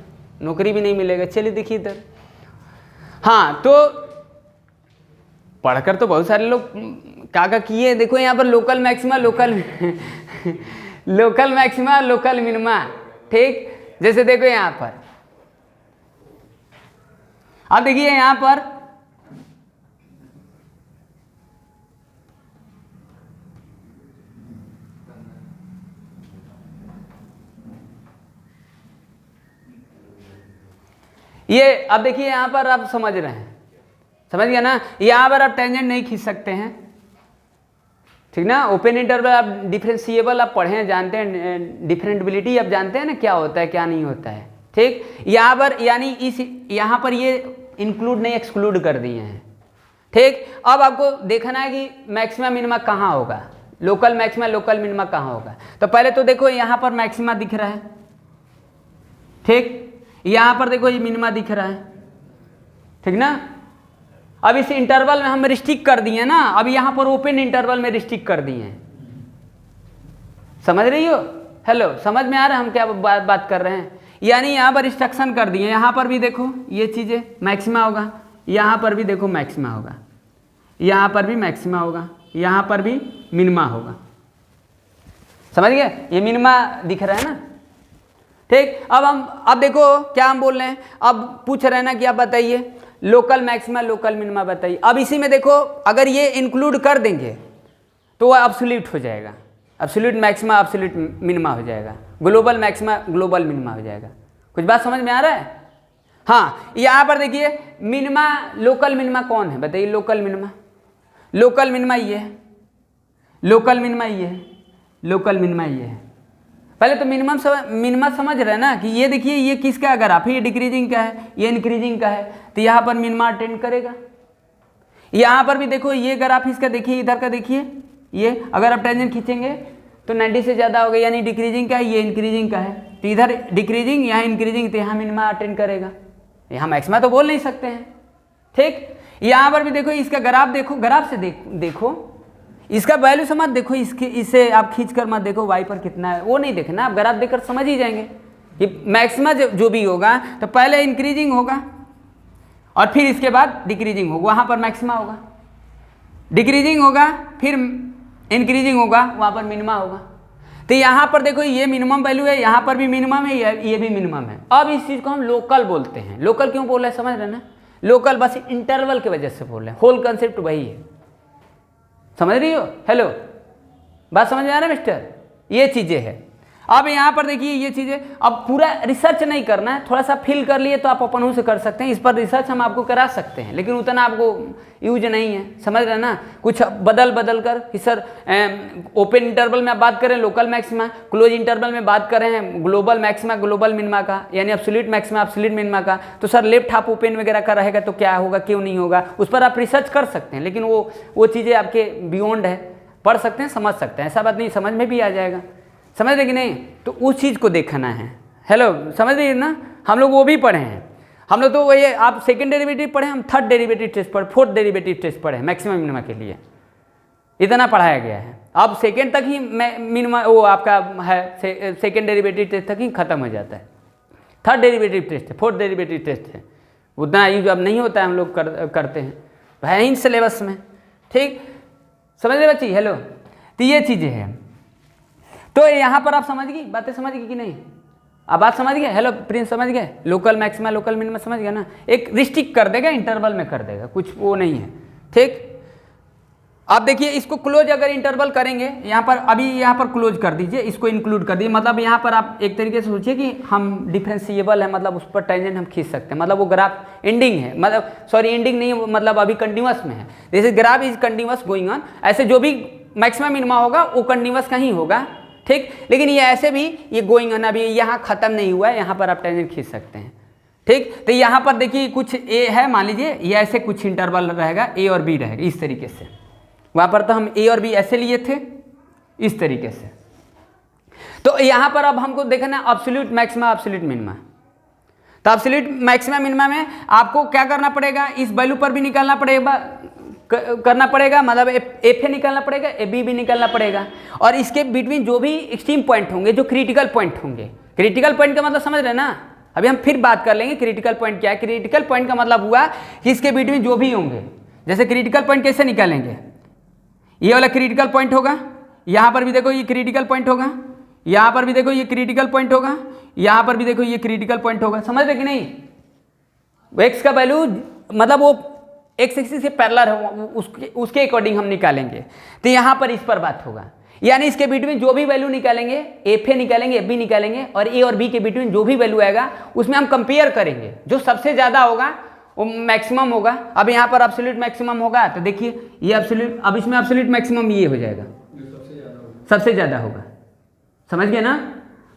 नौकरी भी नहीं मिलेगा। चलिए देखिए इधर, हाँ तो पढ़कर तो बहुत सारे लोग क्या किए, देखो यहाँ पर local maxima local local maxima local minima, ठीक। जैसे देखो यहाँ पर, अब देखिए यहाँ पर ये अब देखिए यहाँ पर आप समझ रहे हैं, समझ गया ना, यहाँ पर आप टेंजेंट नहीं खींच सकते हैं, ठीक ना। ओपन इंटरवल आप डिफरेंशिएबल आप पढ़े हैं, जानते हैं, डिफरेंटबिलिटी आप जानते हैं ना क्या होता है क्या नहीं होता है, ठीक। यहाँ पर यानी इस यहाँ पर ये इंक्लूड नहीं एक्सक्लूड कर दिए हैं, ठीक। अब आपको देखना है कि मैक्सिमा मिनिमा कहाँ होगा, लोकल मैक्सिमा लोकल मिनिमा कहाँ होगा। तो पहले तो देखो यहाँ पर मैक्सिमा दिख रहा है, ठीक, यहाँ पर देखो ये मिनिमा दिख रहा है, ठीक ना। अब इस इंटरवल में हम रिस्ट्रिक्ट कर दिए ना, अब यहाँ पर ओपन इंटरवल में रिस्ट्रिक्ट कर दिए हैं, समझ रही हो, हेलो, समझ में आ रहा है हम क्या बात कर रहे हैं। यानी यहाँ पर रिस्ट्रिक्शन कर दिए, यहाँ पर भी देखो ये चीज़ें मैक्सिमा होगा, यहाँ पर भी देखो मैक्सिमा होगा, यहाँ पर भी मैक्सिमा होगा, यहाँ पर भी मिनिमा होगा, समझ गए, ये मिनिमा दिख रहा है ना, ठीक। अब देखो क्या हम बोल रहे हैं, अब पूछ रहे हैं ना कि आप बताइए लोकल मैक्सिमा लोकल मिनिमा बताइए। अब इसी में देखो अगर ये इंक्लूड कर देंगे तो वह एब्सोल्यूट हो जाएगा, एब्सोल्यूट मैक्सिमा एब्सोल्यूट मिनिमा हो जाएगा, ग्लोबल मैक्सिमा ग्लोबल मिनिमा हो जाएगा। कुछ बात समझ में आ रहा है। हाँ, यहाँ पर देखिए मिनिमा लोकल मिनिमा कौन है बताइए, लोकल मिनिमा, लोकल मिनिमा ये है, लोकल मिनिमा ये है, लोकल मिनिमा ये है। पहले तो मिनिमा समझ रहे हैं ना कि ये देखिए ये किसका है, अगर आप ये डिक्रीजिंग का है, ये इंक्रीजिंग का है, तो यहाँ पर मिनिमा अटेंड करेगा। यहाँ पर भी देखो ये ग्राफ इसका देखिए, इधर का देखिए, ये अगर आप टेंजेंट खींचेंगे तो 90 से ज़्यादा होगा, यानी डिक्रीजिंग का है, ये इंक्रीजिंग का है, तो इधर डिक्रीजिंग यहाँ इंक्रीजिंग, तो यहाँ मिनिमा अटेंड करेगा, यहाँ मैक्सिमा तो बोल नहीं सकते हैं, ठीक। यहाँ पर भी देखो इसका ग्राफ देखो, ग्राफ से देखो इसका वैल्यू समझ देखो, इसे आप खींच कर मत देखो वाई पर कितना है, वो नहीं देखना, आप ग्राफ देखकर समझ ही जाएंगे कि मैक्सिमा जो भी होगा तो पहले इंक्रीजिंग होगा और फिर इसके बाद डिक्रीजिंग होगा, वहाँ पर मैक्सिमा होगा, डिक्रीजिंग होगा फिर इंक्रीजिंग होगा, वहाँ पर मिनिमा होगा। तो यहाँ पर देखो ये मिनिमम वैल्यू है, यहाँ पर भी मिनिमम है, ये भी मिनिमम है। अब इस चीज़ को हम लोकल बोलते हैं। लोकल क्यों बोल रहे हैं समझ रहे ना, लोकल बस इंटरवल की वजह से बोल रहे हैं, होल कंसेप्ट वही है, समझ रही हो, हेलो, बात समझ में आ रहा है मिस्टर, ये चीज़ें हैं। अब यहाँ पर देखिए ये चीज़ें, अब पूरा रिसर्च नहीं करना है, थोड़ा सा फील कर लिए तो आप अपन से कर सकते हैं, इस पर रिसर्च हम आपको करा सकते हैं, लेकिन उतना आपको यूज नहीं है, समझ रहे ना, कुछ बदल कर कि सर ओपन इंटरवल में आप बात करें लोकल मैक्सिमा, क्लोज इंटरवल में बात करें हैं ग्लोबल मैक्सिमा ग्लोबल मिनिमा का, यानी एब्सोल्यूट मैक्सिमा एब्सोल्यूट मिनिमा का, तो सर लेफ्ट हाफ ओपन वगैरह का रहेगा तो क्या होगा क्यों नहीं होगा, उस पर आप रिसर्च कर सकते हैं, लेकिन वो चीज़ें आपके बियॉन्ड है, पढ़ सकते हैं समझ सकते हैं, ऐसा बात नहीं, समझ में भी आ जाएगा, समझ रहे कि नहीं। तो उस चीज़ को देखना है, हेलो, समझ रही है ना, हम लोग वो भी पढ़े हैं, हम लोग तो वही, आप सेकंड डेरिवेटिव पढ़े, हम थर्ड डेरिवेटिव टेस्ट पढ़े, फोर्थ डेरिवेटिव टेस्ट पढ़े मैक्सिमम मिनिमा के लिए, इतना पढ़ाया गया है। अब सेकंड तक ही मिनिमा वो आपका है, सेकंड डेरिवेटिव टेस्ट तक ही खत्म हो जाता है, थर्ड डेरिवेटिव टेस्ट है, फोर्थ डेरिवेटिव टेस्ट है, उतना यूज अब नहीं होता है, हम लोग करते हैं है इन सिलेबस में, ठीक, समझ रहे बच्ची, हेलो। तो ये चीज़ें हैं, तो यहाँ पर आप समझ गई, बातें समझ गई कि नहीं, आप बात समझ गए, हेलो प्रिंस समझ गए, लोकल मैक्सिमा लोकल मिनिमा समझ गया ना, एक रिस्ट्रिक्ट कर देगा, इंटरवल में कर देगा, कुछ वो नहीं है, ठीक। आप देखिए इसको क्लोज अगर इंटरवल करेंगे, यहाँ पर अभी यहाँ पर क्लोज कर दीजिए, इसको इंक्लूड कर दीजिए, मतलब यहाँ पर आप एक तरीके से सोचिए कि हम डिफरेंशिएबल है, मतलब उस पर टेंजेंट हम खींच सकते हैं, मतलब वो ग्राफ एंडिंग है, मतलब सॉरी एंडिंग नहीं, मतलब अभी कंटिन्यूअस में है, जैसे graph is continuous going on, ऐसे जो भी मैक्सिमम मिनिमा होगा वो कंटिन्यूअस का ही होगा, ठीक। लेकिन ये ऐसे भी ये गोइंग ऑन, अभी यहाँ खत्म नहीं हुआ है, यहाँ पर आप टेंजेंट खींच सकते हैं, ठीक। तो यहाँ पर देखिए कुछ ए है, मान लीजिए ये ऐसे कुछ इंटरवल रहेगा, ए और बी रहेगा इस तरीके से, वहाँ पर तो हम ए और बी ऐसे लिए थे इस तरीके से। तो यहाँ पर अब हमको देखना है एब्सोल्यूट मैक्सिमा एब्सोल्यूट मिनिमा, तो एब्सोल्यूट मैक्सिमा मिनिमा में आपको क्या करना पड़ेगा, इस वैल्यू पर भी निकालना पड़ेगा, मतलब एफ ए निकालना पड़ेगा, ए बी भी निकालना पड़ेगा, और इसके बिटवीन जो भी एक्सट्रीम पॉइंट होंगे, जो क्रिटिकल पॉइंट होंगे, क्रिटिकल पॉइंट का मतलब समझ रहे ना, अभी हम फिर बात कर लेंगे क्रिटिकल पॉइंट क्या है। क्रिटिकल पॉइंट का मतलब हुआ कि इसके बिटवीन जो भी होंगे, जैसे क्रिटिकल पॉइंट कैसे निकालेंगे, ये वाला क्रिटिकल पॉइंट होगा, यहाँ पर भी देखो ये क्रिटिकल पॉइंट होगा, यहाँ पर भी देखो ये क्रिटिकल पॉइंट होगा, यहाँ पर भी देखो ये क्रिटिकल पॉइंट होगा, समझ रहे कि नहीं। एक्स का वैल्यू मतलब वो एक्स एक्सिस से पैरेलल है, उसके अकॉर्डिंग हम निकालेंगे, तो यहाँ पर इस पर बात होगा, यानी इसके बिटवीन जो भी वैल्यू निकालेंगे, एफ ए निकालेंगे, एफ बी निकालेंगे, और ए और बी के बिटवीन जो भी वैल्यू आएगा उसमें हम कंपेयर करेंगे, जो सबसे ज़्यादा होगा वो मैक्सिमम होगा। अब यहाँ पर एब्सोल्यूट मैक्सिमम होगा तो देखिए ये एब्सोल्यूट, अब इसमें एब्सोल्यूट मैक्सिमम ये हो जाएगा, सबसे ज़्यादा होगा। समझ गए ना,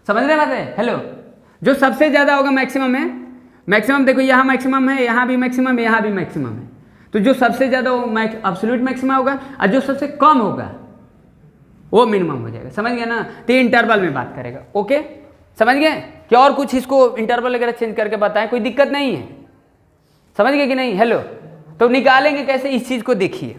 समझ रहे बात है? हेलो, जो सबसे ज़्यादा होगा मैक्सिमम है, मैक्सिमम देखो यहाँ मैक्सिमम है, यहाँ भी मैक्सिमम है, यहाँ भी मैक्सिमम है, तो जो सबसे ज़्यादा वो एब्सोल्यूट मैक्सिमम होगा, और जो सबसे कम होगा वो मिनिमम हो जाएगा। समझ गए ना? तो ये इंटरवल में बात करेगा। ओके, समझ गए? क्या और कुछ इसको इंटरवल वगैरह चेंज करके बताएं, कोई दिक्कत नहीं है? समझ गए कि नहीं? हेलो, तो निकालेंगे कैसे इस चीज़ को देखिए।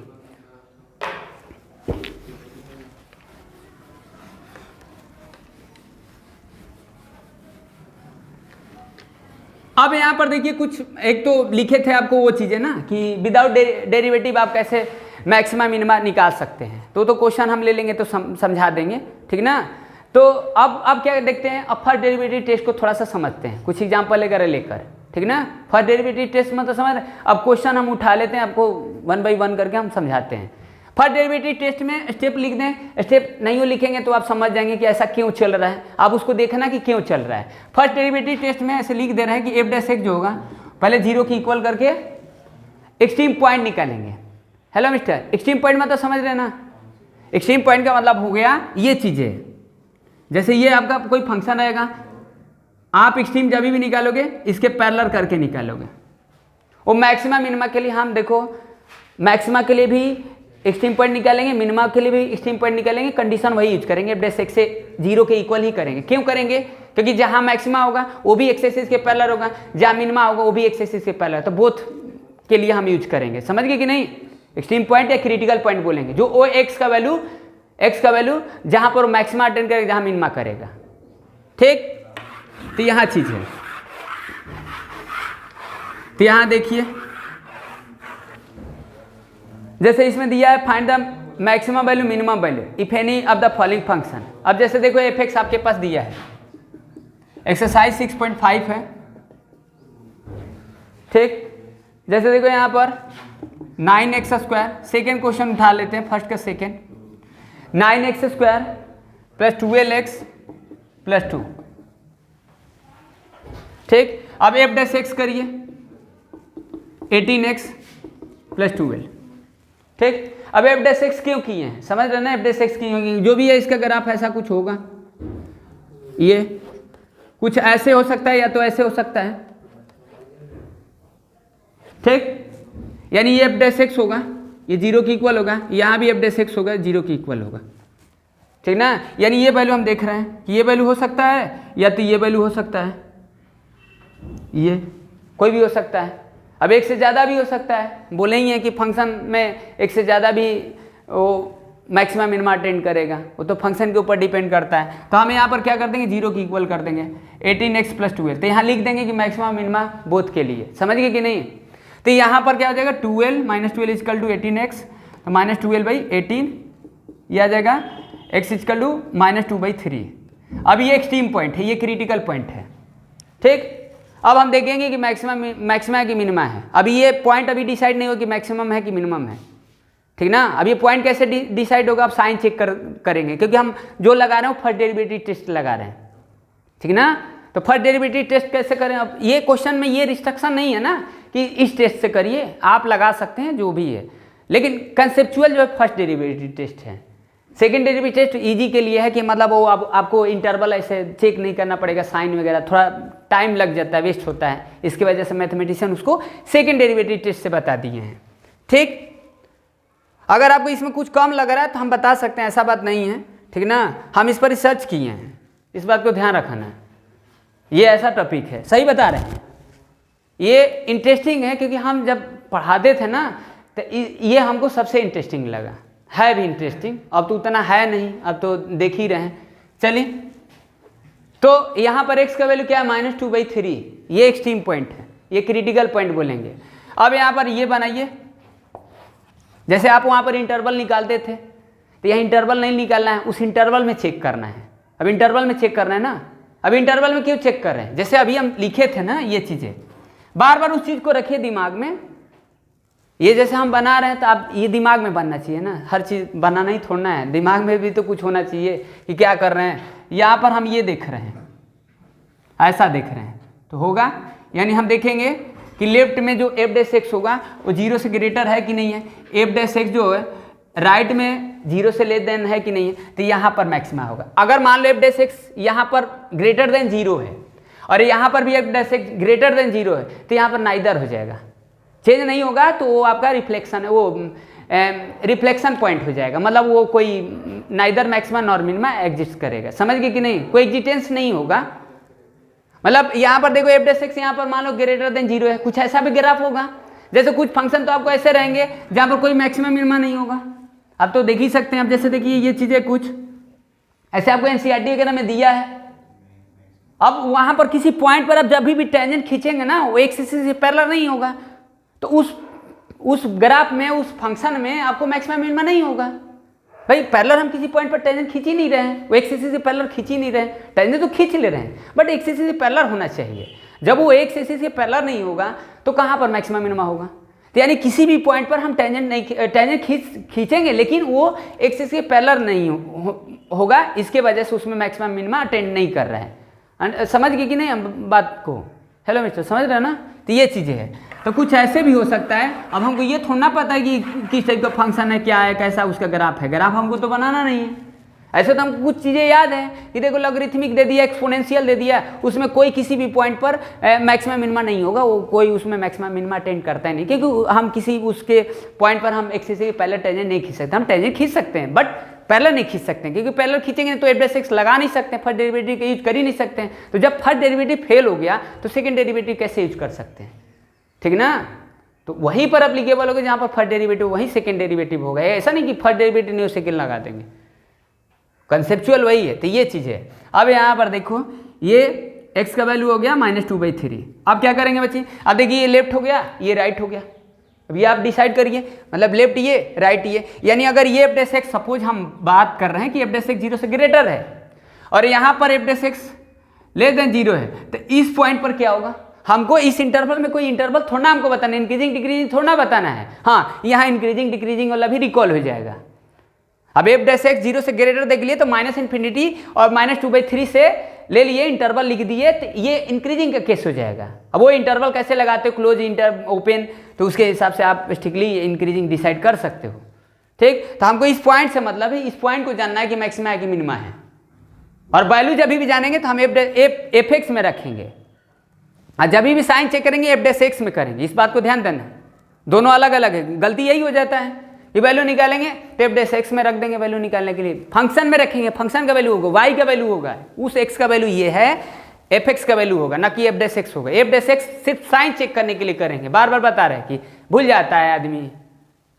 अब यहाँ पर देखिए कुछ, एक तो लिखे थे आपको वो चीज़ें ना कि विदाउट डेरिवेटिव आप कैसे मैक्सिमा मिनिमा निकाल सकते हैं, तो क्वेश्चन हम ले लेंगे तो समझा देंगे, ठीक ना। तो अब क्या देखते हैं, अब फर्स्ट डेरिवेटिव टेस्ट को थोड़ा सा समझते हैं, कुछ एग्जांपल वगैरह लेकर, ठीक ना। फर्स्ट डेरिवेटिव टेस्ट में तो समझ, अब क्वेश्चन हम उठा लेते हैं, आपको 1 बाई 1 करके हम समझाते हैं। फर्स्ट डेरिवेटिव टेस्ट में स्टेप लिख दें, स्टेप नहीं लिखेंगे तो आप समझ जाएंगे कि ऐसा क्यों चल रहा है, आप उसको देखना कि क्यों चल रहा है। फर्स्ट डेरिवेटिव टेस्ट में ऐसे लिख दे रहे हैं कि एफ डैश एक्स जो होगा पहले 0 की इक्वल करके एक्सट्रीम पॉइंट निकालेंगे। हेलो मिस्टर, एक्सट्रीम पॉइंट मतलब समझ रहे ना, एक्सट्रीम पॉइंट का मतलब हो गया ये चीज़ें, जैसे ये आपका कोई फंक्शन रहेगा, आप एक्सट्रीम जब भी निकालोगे इसके पैरेलल करके निकालोगे। और मैक्सिमा मिनिमा के लिए हम देखो, मैक्सिमा के लिए भी एक्सट्रीम पॉइंट निकालेंगे, मिनिमा के लिए भी एक्सट्रीम पॉइंट निकालेंगे, कंडीशन वही यूज करेंगे, एफ डैश एक्स से 0 के इक्वल ही करेंगे। क्यों करेंगे? क्योंकि जहाँ मैक्सिमा होगा वो भी एक्स एक्सिस के पैरेलल होगा, जहाँ मिनिमा होगा वो भी एक्स एक्सिस के पैरेलल, तो बोथ के लिए हम यूज करेंगे। समझ गए कि नहीं? एक्सट्रीम पॉइंट या क्रिटिकल पॉइंट बोलेंगे, जो ओ एक्स का वैल्यू जहाँ पर मैक्सिमा अटेंड करेगा, जहाँ मिनिमा करेगा, ठीक। तो यहाँ चीज है, तो यहाँ देखिए जैसे इसमें दिया है find the maximum value minimum value if any of the following function. अब जैसे देखो एफ एक्स आपके पास दिया है, एक्सरसाइज 6.5 है, ठीक। जैसे देखो यहाँ पर 9x², सेकेंड क्वेश्चन उठा लेते हैं, फर्स्ट का second, 9x² plus 12x plus 2, ठीक। अब एफ डैश एक्स करिए 18x प्लस 12, ठीक। अब एफ डैश एक्स क्यों किए हैं, समझ रहे ना, एफ डैश एक्स क्यों किए, जो भी है इसका ग्राफ ऐसा कुछ होगा, ये कुछ ऐसे हो सकता है या तो ऐसे हो सकता है, ठीक। यानी ये एफ डैश एक्स होगा, ये 0 की इक्वल होगा, यहाँ भी एफ डैश एक्स होगा, 0 की इक्वल होगा, ठीक ना। यानी ये वैल्यू हम देख रहे हैं कि ये वैल्यू हो सकता है या तो ये वैल्यू हो सकता है, ये कोई भी हो सकता है। अब एक से ज़्यादा भी हो सकता है, बोले ही है कि फंक्शन में एक से ज़्यादा भी वो मैक्सिमम मिनिमा अटेंड करेगा, वो तो फंक्शन के ऊपर डिपेंड करता है। तो हम यहाँ पर क्या कर देंगे, 0 की इक्वल कर देंगे 18x प्लस 12, तो यहाँ लिख देंगे कि मैक्सिमम मिनिमा बोथ के लिए। समझ गए कि नहीं? तो यहाँ पर क्या हो जाएगा, 12 माइनस 12 इजकल टू 18x, तो माइनस 12/18, ये आ जाएगा x इजकल टू माइनस 2/3। अब ये एक्सट्रीम पॉइंट है, ये क्रिटिकल पॉइंट है, ठीक। अब हम देखेंगे कि मैक्सिमा है कि मिनिमा है। अभी ये पॉइंट अभी डिसाइड नहीं हो कि मैक्सिमम है कि मिनिमम है, ठीक ना। अब ये पॉइंट कैसे डिसाइड होगा, आप साइन चेक करेंगे, क्योंकि हम जो लगा रहे हैं वो फर्स्ट डेरिवेटिव टेस्ट लगा रहे हैं, ठीक ना। तो फर्स्ट डेरिवेटिव टेस्ट कैसे करें, अब ये क्वेश्चन में ये रिस्ट्रिक्शन नहीं है ना कि इस टेस्ट से करिए, आप लगा सकते हैं जो भी है, लेकिन कंसेप्चुअल जो है फर्स्ट डेरिवेटिव टेस्ट है। सेकेंड डेरिवेटिव टेस्ट इजी के लिए है कि मतलब वो आपको इंटरवल ऐसे चेक नहीं करना पड़ेगा, साइन वगैरह थोड़ा टाइम लग जाता है, वेस्ट होता है, इसकी वजह से मैथमेटिशियन उसको सेकेंड डेरिवेटिव टेस्ट से बता दिए हैं, ठीक। अगर आपको इसमें कुछ कम लग रहा है तो हम बता सकते हैं, ऐसा बात नहीं है, ठीक ना। हम इस पर रिसर्च किए हैं, इस बात को ध्यान रखना है, ये ऐसा टॉपिक है, सही बता रहे हैं। ये इंटरेस्टिंग है क्योंकि हम जब पढ़ाते थे ना तो ये हमको सबसे इंटरेस्टिंग लगा, है भी इंटरेस्टिंग, अब तो उतना है नहीं, अब तो देख ही रहे हैं। चलिए, तो यहाँ पर x का वैल्यू क्या है, -2/3, ये एक्सट्रीम पॉइंट है, ये क्रिटिकल पॉइंट बोलेंगे। अब यहाँ पर ये बनाइए, जैसे आप वहाँ पर इंटरवल निकालते थे, तो यहाँ इंटरवल नहीं निकालना है, उस इंटरवल में चेक करना है। अब इंटरवल में चेक करना है ना, अब इंटरवल में क्यों चेक कर रहे हैं, जैसे अभी हम लिखे थे ना ये चीज़ें, बार बार उस चीज़ को रखिए दिमाग में ये जैसे हम बना रहे हैं तो आप ये दिमाग में बनना चाहिए ना, हर चीज़ बनाना ही थोड़ना है, दिमाग में भी तो कुछ होना चाहिए कि क्या कर रहे हैं। यहाँ पर हम ये देख रहे हैं, ऐसा देख रहे हैं तो होगा, यानी हम देखेंगे कि लेफ्ट में जो एफ डैश एक्स होगा वो 0 से ग्रेटर है कि नहीं है, एफ डैश एक्स जो है राइट में 0 से लेस देन है कि नहीं है, तो यहाँ पर मैक्सिमा होगा। अगर मान लो एफ डैश एक्स यहाँ पर ग्रेटर देन 0 है और यहाँ पर भी f dash x greater than 0 है, तो यहाँ पर नाइदर हो जाएगा, चेंज नहीं होगा, तो वो आपका रिफ्लेक्शन है, वो रिफ्लेक्शन पॉइंट हो जाएगा, मतलब वो कोई neither maxima nor minima exist करेगा। समझ गए कि नहीं, कोई एग्जिस्टेंस नहीं होगा। मतलब यहाँ पर देखो एफ डैश एक्स यहाँ पर मान लो ग्रेटर देन 0 है, कुछ ऐसा भी ग्राफ होगा, जैसे कुछ फंक्शन तो आपको ऐसे रहेंगे जहाँ पर कोई मैक्सिमम मिनिमा नहीं होगा। आप तो देख ही सकते हैं, अब जैसे देखिए ये चीज़ें कुछ ऐसे आपको एनसीईआरटी वगैरह में दिया है। अब वहाँ पर किसी पॉइंट पर आप जब भी टेंजेंट खींचेंगे ना, वो एक्सिस से पैरेलल नहीं होगा, तो उस ग्राफ में, उस फंक्शन में आपको मैक्सिमम मिनिमा नहीं होगा। भाई पैरेलल हम किसी पॉइंट पर टेंजेंट खींच ही नहीं रहे हैं, वो एक्सिस से पैरेलल खींच ही नहीं रहे हैं, टेंजेंट तो खींच ले रहे हैं बट एक्सिस से पैरेलल होना चाहिए। जब वो एक्सिस से पैरेलल नहीं होगा तो कहाँ पर मैक्सिमम मिनिमा होगा? तो यानी किसी भी पॉइंट पर हम टेंजेंट खींचेंगे लेकिन वो एक्सिस के पैरेलल नहीं होगा, इसके वजह से उसमें मैक्सिमम मिनिमा अटेंड नहीं कर रहा है। समझ गए कि नहीं हम बात को? हेलो मिस्टर, समझ रहे हो ना? तो ये चीज़ें हैं, तो कुछ ऐसे भी हो सकता है। अब हमको ये थोड़ा पता है कि किस टाइप का फंक्शन है, क्या है, कैसा उसका ग्राफ है, ग्राफ हमको तो बनाना नहीं है। ऐसे तो हमको कुछ चीज़ें याद है कि देखो लॉगरिथमिक दे दिया, एक्सपोनेंशियल दे दिया, उसमें कोई किसी भी पॉइंट पर मैक्सिमम मिनिमा नहीं होगा, वो कोई उसमें मैक्सिमम मिनिमा अटेंड करता है नहीं, क्योंकि हम किसी उसके पॉइंट पर हम एक्सिस से पहले टेंजेंट नहीं खींच सकते। हम टेंजेंट खींच सकते हैं बट पैरेलल नहीं खींच सकते हैं, क्योंकि पैरेलल खींचेंगे तो एफ डैश एक्स लगा नहीं सकते, फर्स्ट डेरिवेटिव का यूज कर ही नहीं सकते हैं। तो जब फर्स्ट डेरिवेटिव फेल हो गया तो सेकंड डेरिवेटिव कैसे यूज कर सकते हैं? ठीक ना? तो वहीं पर एप्लीकेबल होगा जहाँ पर फर्स्ट डेरिवेटिव वहीं सेकंड डेरिवेटिव होगा। ऐसा नहीं कि फर्स्ट डेरिवेटिव नहीं सेकंड लगा देंगे, कंसेप्चुअल वही है। तो ये चीज़ है। अब यहाँ पर देखो ये x का वैल्यू हो गया -2/3। अब क्या करेंगे बच्चे? अब देखिए ये लेफ्ट हो गया, ये राइट हो गया। अब ये आप डिसाइड करिए, मतलब लेफ्ट ये, राइट ये, यानी अगर ये एफ डैश एक्स, सपोज हम बात कर रहे हैं कि एफ डैश एक्स 0 से ग्रेटर है और यहाँ पर F dash x less than 0 है, तो इस पॉइंट पर क्या होगा? हमको इस इंटरवल में कोई इंटरवल थोड़ा हमको बताना है, इंक्रीजिंग डिक्रीजिंग थोड़ा बताना है। हाँ, यहाँ इंक्रीजिंग डिक्रीजिंग वाला भी रिकॉल हो जाएगा। अब एफ डैश एक्स 0 से ग्रेटर देख लिए तो -∞ और -2/3 से ले लिए, इंटरवल लिख दिए, तो ये इंक्रीजिंग का केस हो जाएगा। अब वो इंटरवल कैसे लगाते हो, क्लोज, इंटर, ओपन, तो उसके हिसाब से आप स्ट्रिक्टली इंक्रीजिंग डिसाइड कर सकते हो। ठीक, तो हमको इस पॉइंट से मतलब है, इस पॉइंट को जानना है कि मैक्सिमा है कि मिनिमा है, और वैल्यू जब भी जानेंगे तो हम एफ एक्स में रखेंगे, और जब भी साइन चेक करेंगे एफ डैश एक्स में करेंगे। इस बात को ध्यान देना, दोनों अलग अलग है। गलती यही हो जाता है कि वैल्यू निकालेंगे तो एफ डैश एक्स में रख देंगे, वैल्यू निकालने के लिए फंक्शन में रखेंगे, फंक्शन का वैल्यू होगा, वाई का वैल्यू होगा, उस एक्स का वैल्यू ये है, एफ एक्स का वैल्यू होगा, ना कि एफ डैश एक्स होगा। एफ डैश एक्स सिर्फ साइन चेक करने के लिए करेंगे, बार बार बता रहे हैं कि भूल जाता है आदमी,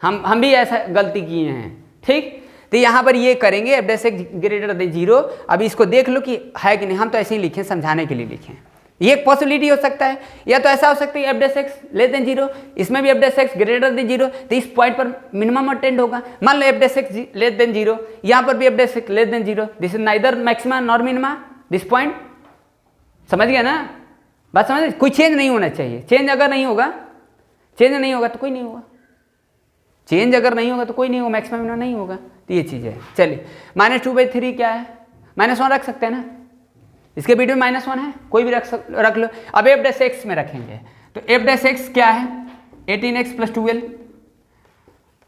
हम भी ऐसा गलती किए हैं। ठीक, तो यहाँ पर ये करेंगे F dash x greater than 0। अब इसको देख लो कि है कि नहीं, हम तो ऐसे ही लिखें, समझाने के लिए लिखें। ये एक पॉसिबिलिटी हो सकता है, या तो ऐसा हो सकता है f dash x less than 0, इसमें भी f dash x greater than 0, तो इस पॉइंट पर मिनिमम अटेंड होगा। मान लो f dash x less than 0, यहाँ पर भी f dash x less than 0, this is neither maxima nor minima, this point. समझ गया ना बात? समझ, कोई चेंज नहीं होना चाहिए। चेंज अगर नहीं होगा, चेंज नहीं होगा तो कोई नहीं होगा, चेंज अगर नहीं होगा तो कोई नहीं होगा, मैक्सिमम मिनिमम नहीं होगा। तो ये चीज़ है। चलिए -2/3 क्या है? -1 रख सकते हैं ना, इसके वीडियो में -1 है, कोई भी रख लो। अब एफ डैश एक्स में रखेंगे तो एफ डैश एक्स क्या है? 18x + 12,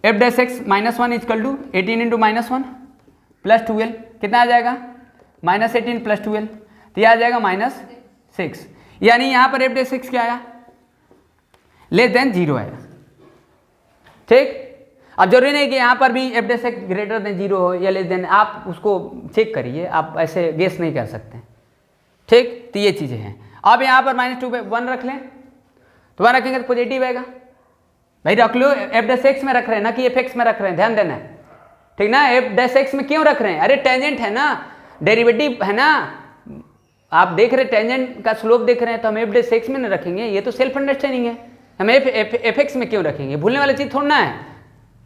एफ डैश एक्स -1 = 18 × -1 + 12, कितना आ जाएगा? -18 + 12, तो यह आ जाएगा -6। यानी यहाँ पर एफ डैश एक्स क्या आया? लेस देन 0 आया। ठीक, अब जरूरी नहीं कि यहाँ पर भी f dash x greater than 0 हो या लेस देन, आप उसको चेक करिए, आप ऐसे गेस नहीं कर सकते। ठीक, तो ये चीज़ें हैं। अब यहाँ पर -2/1 रख लें, तो 1 रखेंगे तो पॉजिटिव आएगा। भाई रख लो, एफ डैश एक्स में रख रहे हैं ना कि एफ एक्स में रख रहे हैं, ध्यान देना है। ठीक ना, एफ डैश एक्स में क्यों रख रहे हैं? अरे टेंजेंट है ना, डेरिवेटिव है ना, आप देख रहे टेंजेंट का स्लोप देख रहे हैं, तो हम एफ डैश एक्स में नहीं रखेंगे, ये तो सेल्फ अंडरस्टैंडिंग है। हम एफ एक्स में क्यों रखेंगे? भूलने वाली चीज़ थोड़ा है,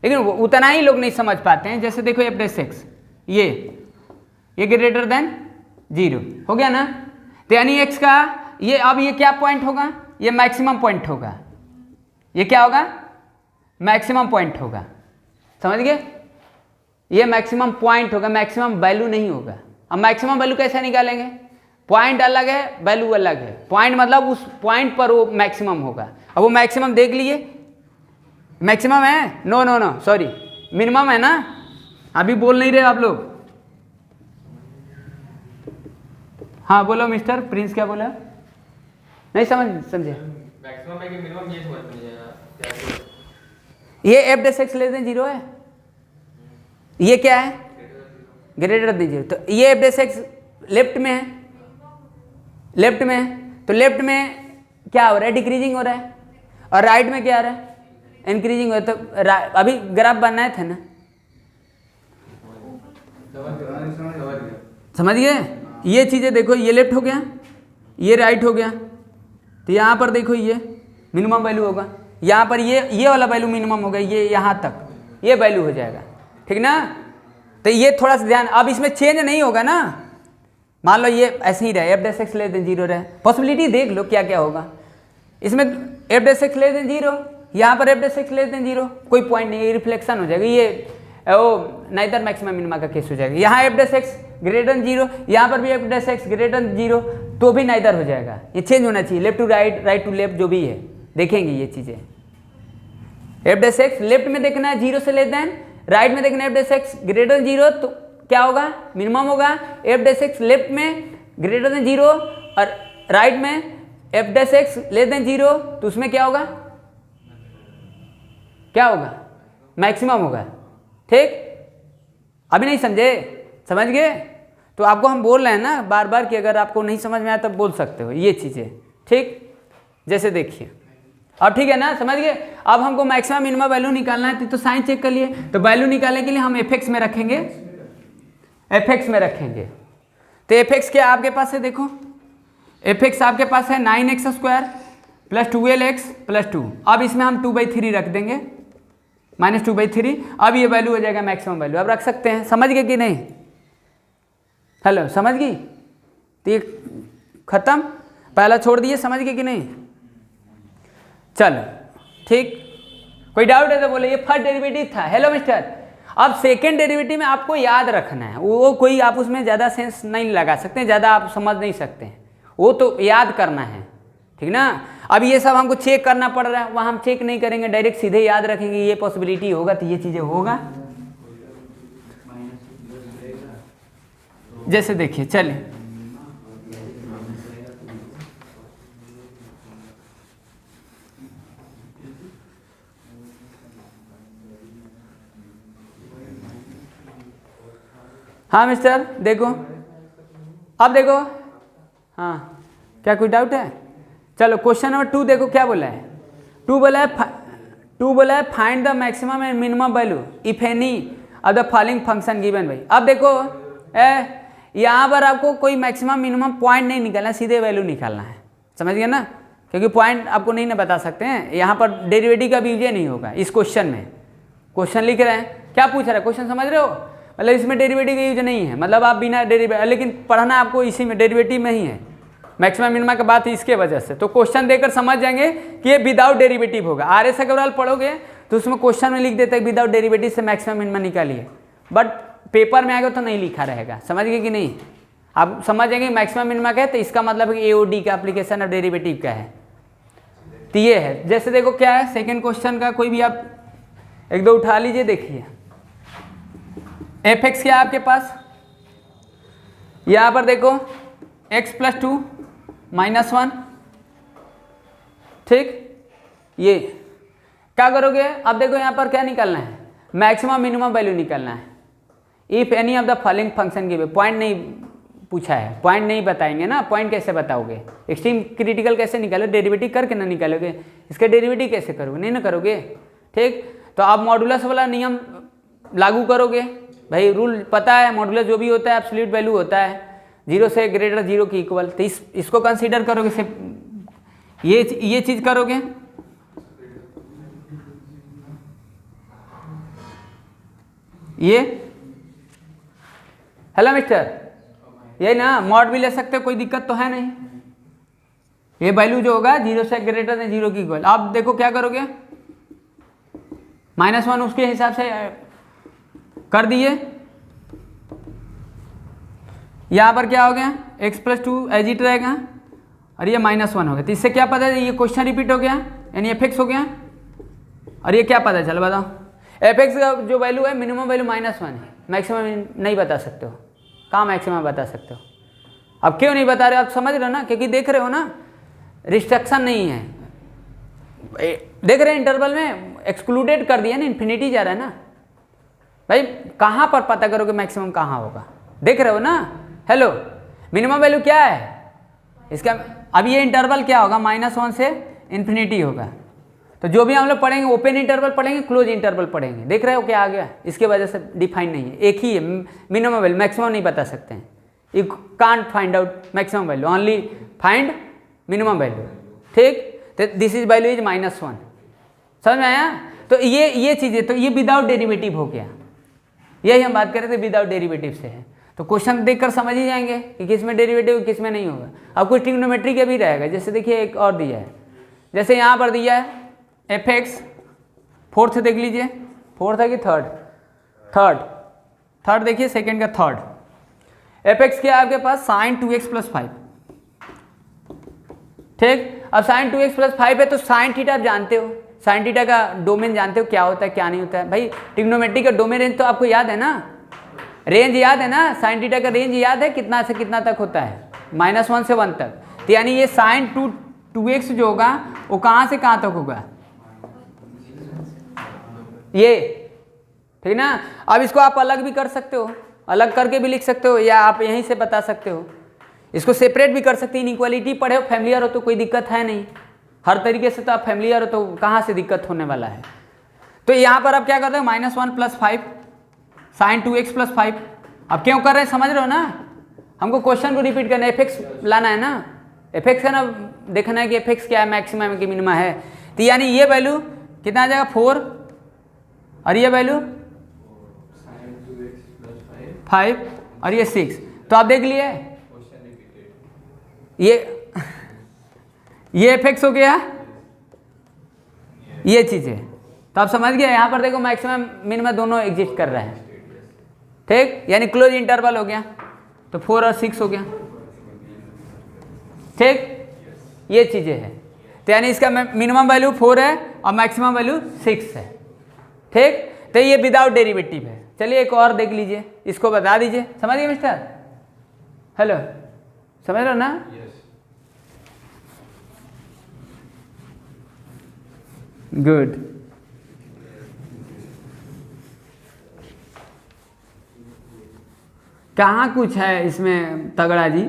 लेकिन उतना ही लोग नहीं समझ पाते हैं। जैसे देखो एफ डैश एक्स ये ग्रेटर देन 0 हो गया ना, तो यानी एक्स का ये, अब ये क्या पॉइंट होगा? ये मैक्सिमम पॉइंट होगा। ये क्या होगा? मैक्सिमम पॉइंट होगा, समझ गए? ये मैक्सिमम पॉइंट होगा, मैक्सिमम वैल्यू नहीं होगा। अब मैक्सिमम वैल्यू कैसे निकालेंगे? पॉइंट अलग है, वैल्यू अलग है। पॉइंट मतलब उस पॉइंट पर वो मैक्सिमम होगा। अब वो मैक्सिमम देख लिए, मैक्सिमम है, no no no sorry, minimum है ना, अभी बोल नहीं रहे आप लोग। हाँ बोलो मिस्टर प्रिंस, क्या बोला? नहीं समझे? मैक्सिमम है कि मिनिमम, ये समझ में नहीं आया। ये एफ डेस एक्स लेस देन जीरो है, ये क्या है? Greater than zero. तो ये एफ डेस एक्स लेफ्ट में है, लेफ्ट में है, तो लेफ्ट में क्या हो रहा है? डिक्रीजिंग हो रहा है। और राइट में क्या आ रहा है? इंक्रीजिंग हो रहा है। तो अभी ग्राफ बनाए थे ना, समझ गए? ये चीज़ें देखो, ये लेफ्ट हो गया, ये राइट हो गया, तो यहाँ पर देखो ये मिनिमम वैल्यू होगा, यहाँ पर ये वाला वैल्यू मिनिमम होगा, ये यहाँ तक ये वैल्यू हो जाएगा, ठीक ना? तो ये थोड़ा सा ध्यान, अब इसमें चेंज नहीं होगा ना, मान लो ये ऐसे ही रहे, एफ डेस एक्स लेस देन जीरो रहे, पॉसिबिलिटी देख लो क्या क्या होगा इसमें। एफ डेस एक्स लेस देन जीरो, यहाँ पर एफ डेस एक्स लेस देन जीरो, कोई पॉइंट नहीं, रिफ्लेक्शन हो जाएगा, ये वो नाइदर मैक्सिमम मिनिमा का केस हो जाएगा। यहाँ एफ डेस एक्स ग्रेटर देन जीरो, यहाँ पर भी एफ डेस एक्स ग्रेटर देन जीरो, तो भी नाइदर हो जाएगा। ये चेंज होना चाहिए, left to right, right to left, जो भी है देखेंगे ये चीज़ें। एफ डेस एक्स लेफ्ट में देखना है जीरो से लेस देन, राइट में देखना है एफ डेस एक्स ग्रेटर देन जीरो, तो क्या होगा? मिनिमम होगा। एफ डेस एक्स लेफ्ट में ग्रेटर देन जीरो और राइट में एफ डेस एक्स लेस देन जीरो, तो उसमें क्या होगा? क्या होगा? मैक्सिमम होगा, ठीक? अभी नहीं समझे? समझ गए? तो आपको हम बोल रहे हैं ना बार बार कि अगर आपको नहीं समझ में आया तब बोल सकते हो ये चीज़ें, ठीक? जैसे देखिए अब ठीक है ना, समझ गए? अब हमको मैक्सिमम मिनिमम वैल्यू निकालना है, तो साइन चेक कर लिए, तो वैल्यू निकालने के लिए हम एफ एक्स में रखेंगे, एफ एक्स में रखेंगे। तो एफ एक्स क्या आपके पास है? देखो एफ एक्स आपके पास है 9x square plus 12x plus 2। अब इसमें हम 2/3 रख देंगे, -2/3। अब ये वैल्यू हो जाएगा मैक्सिमम वैल्यू। अब रख सकते हैं, समझ गए कि नहीं? हेलो, समझ गई? तो ये खत्म, पहला छोड़ दिए, समझ गए कि नहीं? चलो ठीक, कोई डाउट है तो बोले। ये फर्स्ट डेरिवेटिव था, हेलो मिस्टर। अब सेकेंड डेरिवेटिव में आपको याद रखना है, वो कोई आप उसमें ज़्यादा सेंस नहीं लगा सकते, ज़्यादा आप समझ नहीं सकते हैं, वो तो याद करना है, ठीक ना? अब ये सब हमको चेक करना पड़ रहा है, वहाँ हम चेक नहीं करेंगे, डायरेक्ट सीधे याद रखेंगे, ये पॉसिबिलिटी होगा तो ये चीज़ें होगा। जैसे देखिए, चलिए हाँ मिस्टर, देखो अब देखो, हाँ क्या कोई डाउट है? चलो क्वेश्चन नंबर 2 देखो क्या बोला है। 2 बोला है find the maximum and minimum value if any of the following function given भाई। अब देखो यहाँ पर आपको कोई मैक्सिमम मिनिमम पॉइंट नहीं निकालना, सीधे वैल्यू निकालना है, समझ गए ना? क्योंकि पॉइंट आपको नहीं ना बता सकते हैं, यहाँ पर डेरिवेटिव का भी यूज नहीं होगा इस क्वेश्चन में। क्वेश्चन लिख रहे हैं, क्या पूछ रहा है क्वेश्चन, समझ रहे हो? मतलब इसमें डेरिवेटिव का यूज नहीं है, मतलब आप बिना डेरिवेटिव, लेकिन पढ़ना आपको इसी में डेरिवेटिव में ही है, मैक्सिमम मिनिमम की बात इसके वजह से। तो क्वेश्चन देकर समझ जाएंगे कि ये विदाउट डेरिवेटिव होगा। RS अग्रवाल पढ़ोगे तो उसमें क्वेश्चन में लिख देते हैं विदाउट डेरिवेटिव से मैक्सिमम मिनिमम निकालिए, बट पेपर में आएगा तो नहीं लिखा रहेगा, समझ गए कि नहीं? आप समझ जाएंगे मैक्सिमम मिनिमम का है तो इसका मतलब है कि AOD का एप्लीकेशन ऑफ डेरिवेटिव का है। तो ये है, जैसे देखो क्या है सेकेंड क्वेश्चन का, कोई भी आप एक दो उठा लीजिए, देखिए fx क्या है आपके पास, यहाँ पर देखो x + 2 - 1, ठीक? ये क्या करोगे? अब देखो यहाँ पर क्या निकालना है, मैक्सिमम मिनिमम वैल्यू निकालना है। If any of the following function given, point नहीं पूछा है, पॉइंट नहीं बताएंगे ना, पॉइंट कैसे बताओगे? एक्सट्रीम क्रिटिकल कैसे निकालोगे? डेरिवेटिव करके ना निकालोगे, इसका डेरिवेटिव कैसे करोगे? नहीं ना करोगे, ठीक? तो आप मॉडुलस वाला नियम लागू करोगे, भाई रूल पता है, मॉडुलस जो भी होता है एब्सोल्यूट वैल्यू होता है, 0 से ग्रेटर 0 की इक्वल, तो इसको कंसीडर करोगे, सिर्फ ये चीज करोगे। ये हेलो मिस्टर, ये ना मॉड भी ले सकते हो, कोई दिक्कत तो है नहीं। ये वैल्यू जो होगा 0 से ग्रेटर देन 0 की इक्वल, आप देखो क्या करोगे, -1 उसके हिसाब से कर दिए। यहाँ पर क्या हो गया, x+2 एज इट रहेगा और ये -1 हो गया। तो इससे क्या पता है, ये क्वेश्चन रिपीट हो गया यानी fx हो गया। और ये क्या पता चला बताओ, fx का जो वैल्यू है मिनिमम वैल्यू -1 है, मैक्सिमम नहीं बता सकते हो। कहाँ मैक्सिमम बता सकते हो? अब क्यों नहीं बता रहे, आप समझ रहे हो ना, क्योंकि देख रहे हो ना रिस्ट्रिक्शन नहीं है, देख रहे हैं इंटरवल में एक्सक्लूडेड कर दिया ना, इन्फिनिटी जा रहा है ना भाई। कहाँ पर पता करोगे मैक्सिमम कहाँ होगा, देख रहे हो ना। हेलो, मिनिमम वैल्यू क्या है इसका, अब ये इंटरवल क्या होगा, -1 से इन्फिनिटी होगा। तो जो भी हम लोग पढ़ेंगे ओपन इंटरवल पढ़ेंगे, क्लोज इंटरवल पढ़ेंगे, देख रहे हो क्या आ गया, इसके वजह से डिफाइन नहीं है, एक ही है मिनिमम वैल्यू, मैक्सिमम नहीं बता सकते हैं। You can't find out maximum value, only find minimum value, ठीक। तो दिस इज वैल्यू इज -1, समझ में आया। तो ये चीज़ें, तो ये विदाउट डेरिवेटिव हो गया, यही हम बात कर रहे थे, विदाउट डेरिवेटिव से है। तो क्वेश्चन देखकर समझ ही जाएंगे कि किस में डेरिवेटिव किस में नहीं होगा। अब कुछ ट्रिग्नोमेट्री का भी रहेगा, जैसे देखिए एक और दिया है, जैसे यहाँ पर दिया है fx, फोर्थ देख लीजिए, फोर्थ है कि थर्ड देखिए, सेकेंड का थर्ड। fx क्या है आपके पास, sin 2x + 5, ठीक। अब sin 2x + 5 है तो sin थीटा आप जानते हो, sin थीटा का डोमेन जानते हो क्या होता है क्या नहीं होता है भाई। ट्रिग्नोमेट्री का डोमेन रेंज तो आपको याद है ना, रेंज याद है ना, sin थीटा का रेंज याद है कितना से कितना तक होता है, -1 से 1 तक। तो यानी ये sin 2x जो होगा वो कहाँ से कहाँ तक होगा, ये, ठीक ना। अब इसको आप अलग भी कर सकते हो, अलग करके भी लिख सकते हो, या आप यहीं से बता सकते हो, इसको सेपरेट भी कर सकते हो। इनइक्वालिटी पढ़े हो, फैमिलियर हो तो कोई दिक्कत है नहीं, हर तरीके से तो आप फैमिलियर हो तो कहाँ से दिक्कत होने वाला है। तो यहाँ पर आप क्या करते हो, -1 + 5 sin 2x + 5। अब क्यों कर रहे हैं समझ रहे हो ना, हमको क्वेश्चन को रिपीट करना है, fx लाना है ना, fx का ना देखना है कि fx क्या है, मैक्सिमम है कि मिनिमम है। तो यानी ये वैल्यू कितना आ जाएगा 4 और ये वैल्यू 5 और ये 6। तो आप देख लिए ये fx हो गया, ये चीज़ है। तो आप समझ गए, यहाँ पर देखो मैक्सिमम मिनिमम दोनों एग्जिस्ट कर रहे हैं, ठीक। यानी क्लोज इंटरवल हो गया, तो 4 और 6 हो गया, ठीक। ये चीज़ें हैं, तो यानी इसका मिनिमम वैल्यू 4 है और मैक्सिमम वैल्यू 6 है, ठीक। तो ये विदाउट डेरिवेटिव है। चलिए एक और देख लीजिए, इसको बता दीजिए, समझ गए मिस्टर, हेलो, समझ रहे हो ना। गुड, कहाँ कुछ है इसमें तगड़ा जी,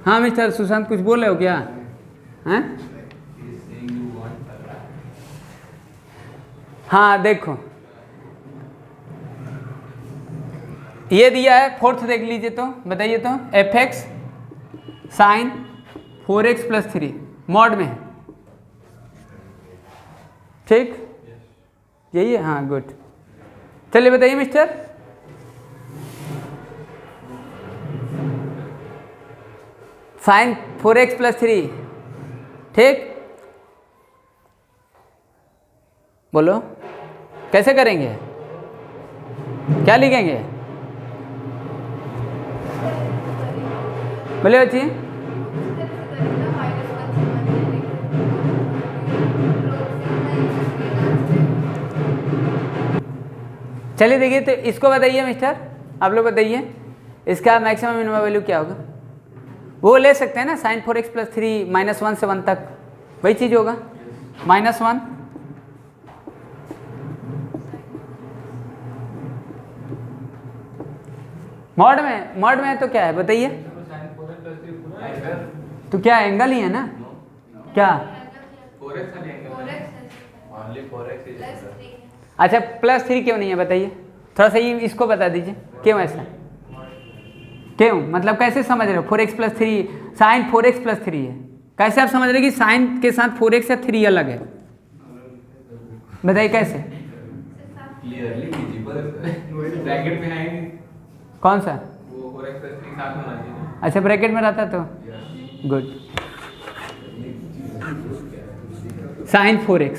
हाँ मिस्टर सुशांत कुछ बोल रहे हो क्या, हैं? हाँ देखो ये दिया है, फोर्थ देख लीजिए, तो बताइए तो, fx sin 4x + 3 मॉड में है, ठीक, यही है, हाँ गुड। चलिए बताइए मिस्टर, sin 4x + 3, ठीक, बोलो कैसे करेंगे, क्या लिखेंगे, बोले बच्ची। चलिए देखिए, तो इसको बताइए मिस्टर, आप लोग बताइए इसका मैक्सिमम मिनिमम वैल्यू क्या होगा। वो ले सकते हैं ना, sin 4x + 3 -1 से 1 तक, वही चीज़ होगा, -1 मॉड में है तो क्या है बताइए, तो क्या एंगल ही है ना, क्या, अच्छा +3 क्यों नहीं है बताइए, थोड़ा सा ये इसको बता दीजिए, क्यों ऐसा, क्यों मतलब कैसे समझ रहे हो, 4x + 3 sin 4x + 3 है, कैसे आप समझ रहे हो कि sin के साथ 4x या 3 अलग है, बताइए कैसे, ब्रैकेट में है नहीं, कौन सा, वो 4x + 3 साथ में होना चाहिए। अच्छा ब्रैकेट में रहता तो गुड। साइन 4x,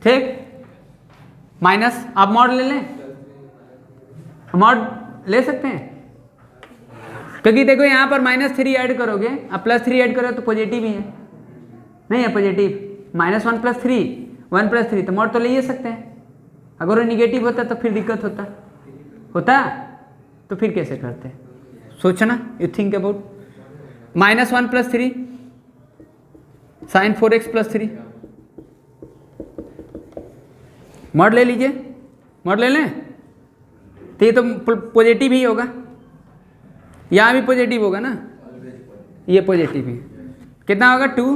ठीक, माइनस, आप मॉड ले लें, मॉड ले सकते हैं, क्योंकि देखो यहाँ पर -3 ऐड करोगे, अब +3 ऐड करोगे तो पॉजिटिव ही है, नहीं है पॉजिटिव, -1 + 3, 1 + 3 तो मॉड तो ले ही सकते हैं। अगर वो निगेटिव होता तो फिर दिक्कत होता तो फिर कैसे करते हैं, सोचना, you think about. -1 + 3 sin 4x + 3, mod ले लीजिए, मॉड ले लें तो ये तो पॉजिटिव ही होगा, यहाँ भी पॉजिटिव होगा ना, ये पॉजिटिव ही, कितना होगा 2,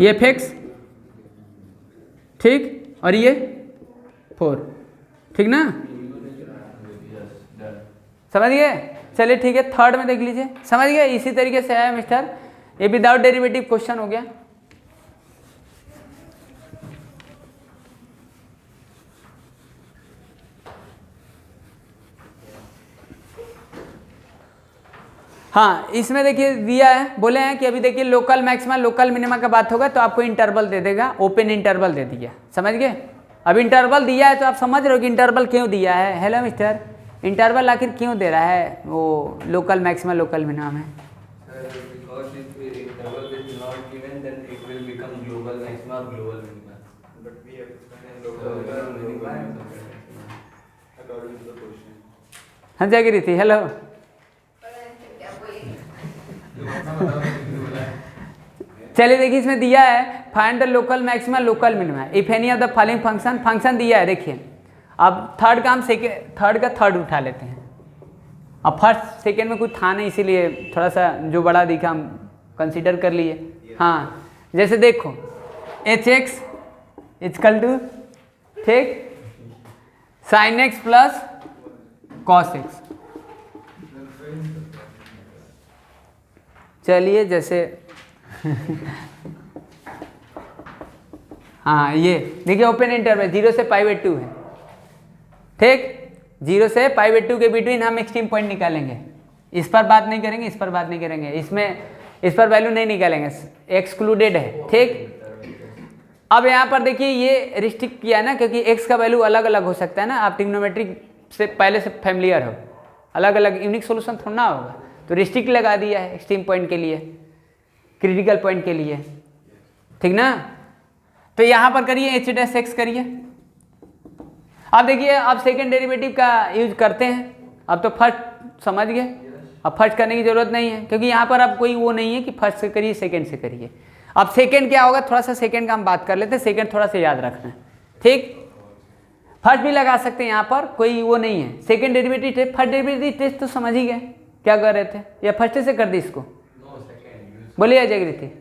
ये fx, ठीक, और ये 4, ठीक ना, समझ गए। चलिए ठीक है, थर्ड में देख लीजिए, समझ गए, इसी तरीके से आया मिस्टर, ये विदाउट डेरिवेटिव क्वेश्चन हो गया। हाँ, इसमें देखिए दिया है, बोले हैं कि अभी देखिए लोकल मैक्सिमा लोकल मिनिमा का बात होगा तो आपको इंटरवल दे देगा, ओपन इंटरवल दे दिया, समझ गए। अब इंटरवल दिया है तो आप समझ रहे हो कि इंटरवल क्यों दिया है। हेलो मिस्टर, इंटरवल आखिर क्यों दे रहा है वो लोकल मैक्सिमा लोकल मिनिमा में? हाँ जागृति थी, हेलो, चलिए देखिए इसमें दिया है find the local maxima local minima if any of the following function दिया है। देखिए अब थर्ड का हम थर्ड का थर्ड उठा लेते हैं, अब फर्स्ट सेकेंड में कुछ था नहीं इसीलिए थोड़ा सा जो बड़ा दिखा हम कंसीडर कर लिए। हाँ जैसे देखो hx इक्वल टू, ठीक, sin x plus cos x, चलिए जैसे हाँ ये देखिए ओपन इंटरवल 0 से π/2 है, ठीक, 0 से π/2 के बिटवीन हम एक्सट्रीम पॉइंट निकालेंगे, इस पर बात नहीं करेंगे, इस पर बात नहीं करेंगे, इसमें इस पर वैल्यू नहीं निकालेंगे, एक्सक्लूडेड है, ठीक। अब यहाँ पर देखिए ये रिस्ट्रिक्ट किया है ना, क्योंकि x का वैल्यू अलग अलग हो सकता है ना, आप ट्रिग्नोमेट्रिक से पहले से फैमिलियर हो, अलग अलग यूनिक सोल्यूशन थोड़ा ना होगा, तो रिस्ट्रिक्ट लगा दिया है एक्सट्रीम पॉइंट के लिए, क्रिटिकल पॉइंट के लिए, ठीक ना। तो यहाँ पर करिए h' करिए, अब देखिए अब सेकेंड डेरिवेटिव का यूज करते हैं, अब तो फर्स्ट समझ गए, अब फर्स्ट करने की जरूरत नहीं है क्योंकि यहाँ पर अब कोई वो नहीं है कि फर्स्ट से करिए सेकेंड से करिए। अब सेकेंड क्या होगा, थोड़ा सा सेकेंड का हम बात कर लेते हैं, सेकेंड थोड़ा सा याद रखना है, ठीक। फर्स्ट भी लगा सकते हैं, यहाँ पर कोई वो नहीं है, second derivative test, first derivative test तो समझ ही गए क्या कर रहे थे, या फर्स्ट से कर दी इसको, बोलिए अजय थी।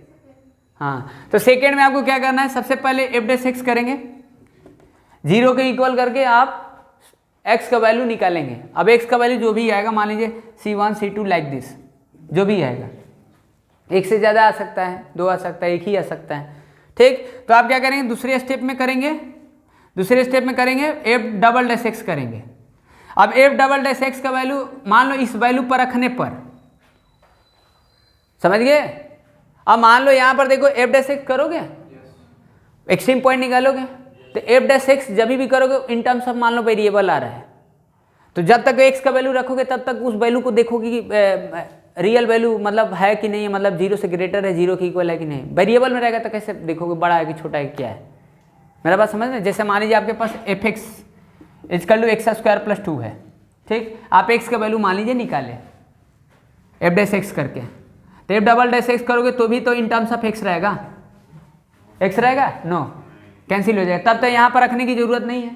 हाँ तो सेकेंड में आपको क्या करना है, सबसे पहले f' करेंगे, 0 के इक्वल करके आप x का वैल्यू निकालेंगे। अब x का वैल्यू जो भी आएगा, मान लीजिए C1 C2 लाइक दिस, जो भी आएगा, एक से ज़्यादा आ सकता है, 2 आ सकता है, एक ही आ सकता है, ठीक। तो आप क्या करेंगे, दूसरे स्टेप में करेंगे, दूसरे स्टेप में करेंगे f"x करेंगे। अब f"x का वैल्यू मान लो इस वैल्यू पर रखने पर, समझ गए। अब मान लो यहाँ पर देखो f' करोगे, एक्सट्रीम पॉइंट निकालोगे, तो f' जब भी करोगे इन टर्म्स ऑफ मान लो वेरिएबल आ रहा है, तो जब तक x का वैल्यू रखोगे तब तक उस वैल्यू को देखोगे कि रियल वैल्यू मतलब है कि नहीं है, मतलब 0 से ग्रेटर है, 0 के इक्वल है कि नहीं। वेरिएबल में रहेगा तो कैसे देखोगे बड़ा है कि छोटा है, क्या है, मेरा बात समझ में। जैसे मान लीजिए आपके पास fx इक्वल टू x² + 2 है, ठीक, आप x का वैल्यू मान लीजिए निकाले f' करके, तो f"x करोगे तो भी तो इन टर्म्स ऑफ x रहेगा, x रहेगा, नो कैंसिल हो जाएगा, तब तो यहाँ पर रखने की जरूरत नहीं है,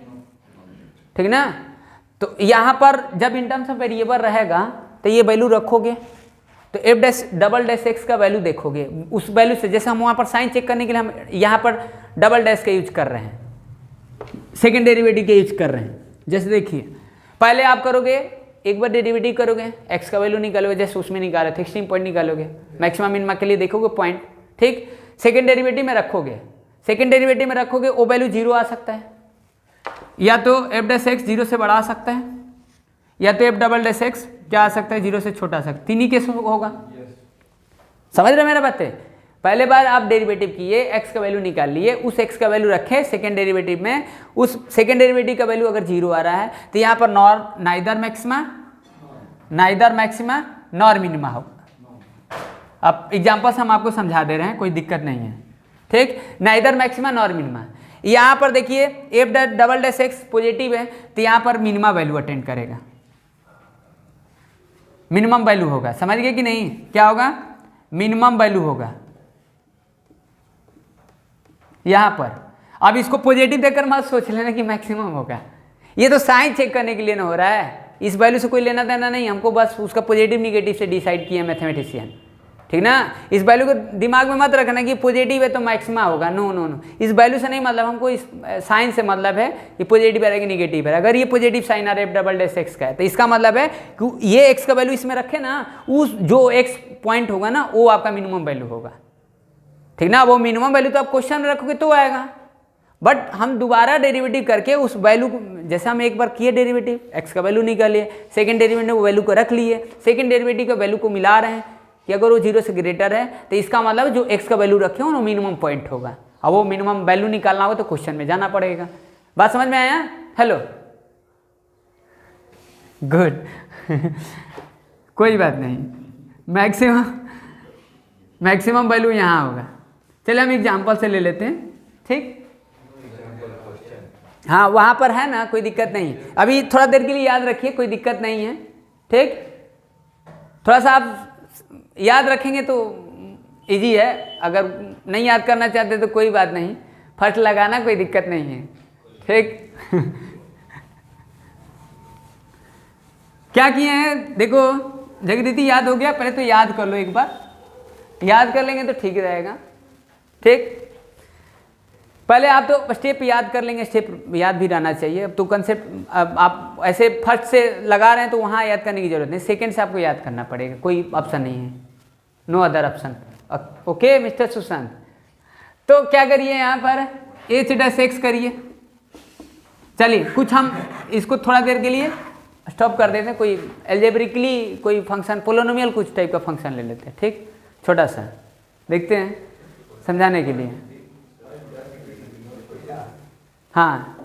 ठीक ना। तो यहाँ पर जब इन टर्म्स ऑफ वेरिएबल रहेगा तो ये वैल्यू रखोगे, तो f"x का वैल्यू देखोगे, उस वैल्यू से, जैसे हम वहाँ पर साइन चेक करने के लिए हम यहाँ पर डबल' का यूज कर रहे हैं, सेकेंड डेरिवेटिव का यूज कर रहे हैं। जैसे देखिए पहले आप करोगे, एक बार डेरिवेटिव करोगे, x का वैल्यू निकालोगे, जैसे उसमें निकाले थे एक्सट्रीम पॉइंट निकालोगे, मैक्सिमम मिनिमा के लिए देखोगे पॉइंट, ठीक। सेकेंड डेरिवेटिव में रखोगे, सेकेंड डेरिवेटिव में रखोगे वो वैल्यू 0 आ सकता है, या तो f' 0 से बड़ा आ सकता है, या तो f" क्या आ सकता है 0 से छोटा आ सकता है, तीन ही केस होगा, समझ रहे मेरा बात है। पहले बार आप डेरिवेटिव किए, एक्स का वैल्यू निकाल लिए, उस एक्स का वैल्यू रखे सेकेंड डेरिवेटिव में, उस सेकेंड डेरिवेटिव का वैल्यू अगर 0 आ रहा है तो यहाँ पर नाइदर मैक्सिमा नॉर मिनिमा होगा। अब एग्जाम्पल से हम आपको समझा दे रहे हैं, कोई दिक्कत नहीं है, ठीक। Neither maxima nor minima. यहाँ पर देखिए F double dash x positive है तो यहाँ पर मिनिमा वैल्यू अटेंड करेगा, मिनिमम वैल्यू होगा, समझ गए कि नहीं? क्या होगा? मिनिमम वैल्यू होगा यहाँ पर। अब इसको पॉजिटिव देखकर मत सोच लेना कि मैक्सिमम होगा, ये तो साइन चेक करने के लिए ना हो रहा है, इस वैल्यू से कोई लेना देना नहीं, हमको बस उसका पॉजिटिव निगेटिव से डिसाइड किया मैथमेटिशियन, ठीक ना। इस वैल्यू को दिमाग में मत रखना कि पॉजिटिव है तो मैक्सिमा होगा, नो नो नो, इस वैल्यू से नहीं मतलब, हमको इस साइन से मतलब है कि पॉजिटिव है कि निगेटिव है। अगर ये पॉजिटिव साइन आ रहा है एफ डबल डैश एक्स का है तो इसका मतलब है कि ये एक्स का वैल्यू इसमें रखे ना, उस जो एक्स पॉइंट होगा ना वो आपका मिनिमम वैल्यू होगा, ठीक ना। वो मिनिमम वैल्यू तो आप क्वेश्चन में रखोगे तो आएगा, बट हम दोबारा डेरिवेटिव करके उस वैल्यू को, जैसे हम एक बार किए डेरिवेटिव, एक्स का वैल्यू निकालिए, सेकंड डेरिवेटिव वो वैल्यू को रख लिए, सेकंड डेरिवेटिव का वैल्यू को मिला रहे हैं कि अगर वो 0 से ग्रेटर है तो इसका मतलब जो एक्स का वैल्यू रखे हो वो मिनिमम पॉइंट होगा। अब वो मिनिमम वैल्यू निकालना होगा तो क्वेश्चन में जाना पड़ेगा। बात समझ में आया? हेलो, गुड कोई बात नहीं, मैक्सिमम वैल्यू यहाँ होगा। चलिए हम एग्जाम्पल से ले लेते हैं, ठीक। हाँ वहाँ पर है ना, कोई दिक्कत नहीं है, अभी थोड़ा देर के लिए याद रखिए, कोई दिक्कत नहीं है, ठीक। थोड़ा सा आप याद रखेंगे तो इजी है, अगर नहीं याद करना चाहते तो कोई बात नहीं, फर्स्ट लगाना कोई दिक्कत नहीं है, ठीक क्या किए हैं देखो, जगदीति याद हो गया? पहले तो याद कर लो एक बार, याद कर लेंगे तो ठीक रहेगा, ठीक। पहले आप तो स्टेप याद कर लेंगे, स्टेप याद भी रहना चाहिए। अब तो कंसेप्ट आप ऐसे फर्स्ट से लगा रहे हैं तो वहाँ याद करने की जरूरत नहीं, सेकंड से आपको याद करना पड़ेगा, कोई ऑप्शन नहीं है, no other option. Okay mister Sushant, तो क्या करिए यहाँ पर एच डैश एक्स करिए। चलिए कुछ हम इसको थोड़ा देर के लिए स्टॉप कर देते हैं, कोई एल्जेब्रिकली कोई फंक्शन, पोलिनोमियल कुछ टाइप का फंक्शन ले लेते हैं, ठीक, छोटा सा देखते हैं समझाने के लिए। हाँ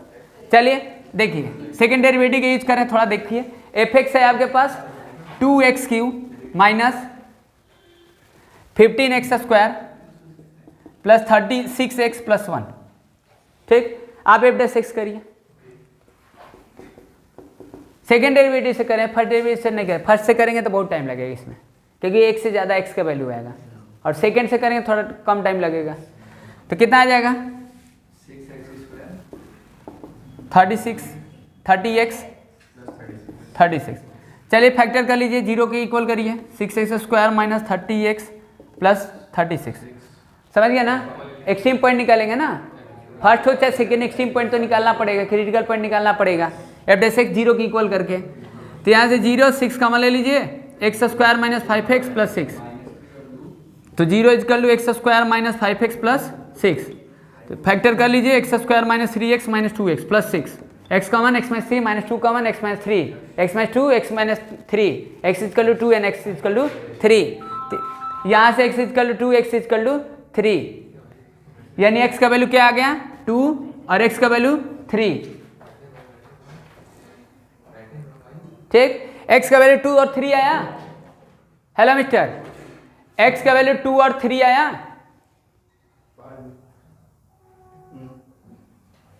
चलिए देखिए सेकेंड डेरिवेटिव का यूज करें, थोड़ा देखिए। एफ एक्स है आपके पास 2x³ minus 15x² plus 36x plus 1, ठीक। आप एफ डैश एक्स करिए, सेकेंड डेरिवेटिव से करें, फर्स्ट डेरिवेटिव से नहीं करें, फर्स्ट से करेंगे तो बहुत टाइम लगेगा इसमें, क्योंकि एक से ज़्यादा एक्स का वैल्यू आएगा, और सेकेंड से करेंगे थोड़ा कम टाइम लगेगा। तो कितना आ जाएगा? 30x। चलिए फैक्टर कर लीजिए, 0 के इक्वल करिए, 6x² माइनस 30x प्लस 36, समझ गया ना। एक्सट्रीम पॉइंट निकालेंगे ना, फर्स्ट हो चाहे सेकेंड, एक्सट्रीम पॉइंट तो निकालना पड़ेगा, क्रिटिकल पॉइंट निकालना पड़ेगा, एफ डैश एक्स 0 की इक्वल करके। तो यहाँ से 0 6 कॉमन ले लीजिए, x² माइनस 5x प्लस 6, तो 0 equal to x² minus 5x plus 6, तो फैक्टर कर लीजिए, x² minus 3x minus 2x plus 6, x common, x minus 3 minus 2 common, x minus 3, x minus 2, x minus 3, x equal to 2 and x equal to 3। यहाँ से x equal to 2, x equal to 3, यानी x का value क्या आ गया 2 और x का value 3, ठीक। x का वैल्यू 2 और 3 आया, हेलो मिस्टर, x का वैल्यू 2 और 3 आया,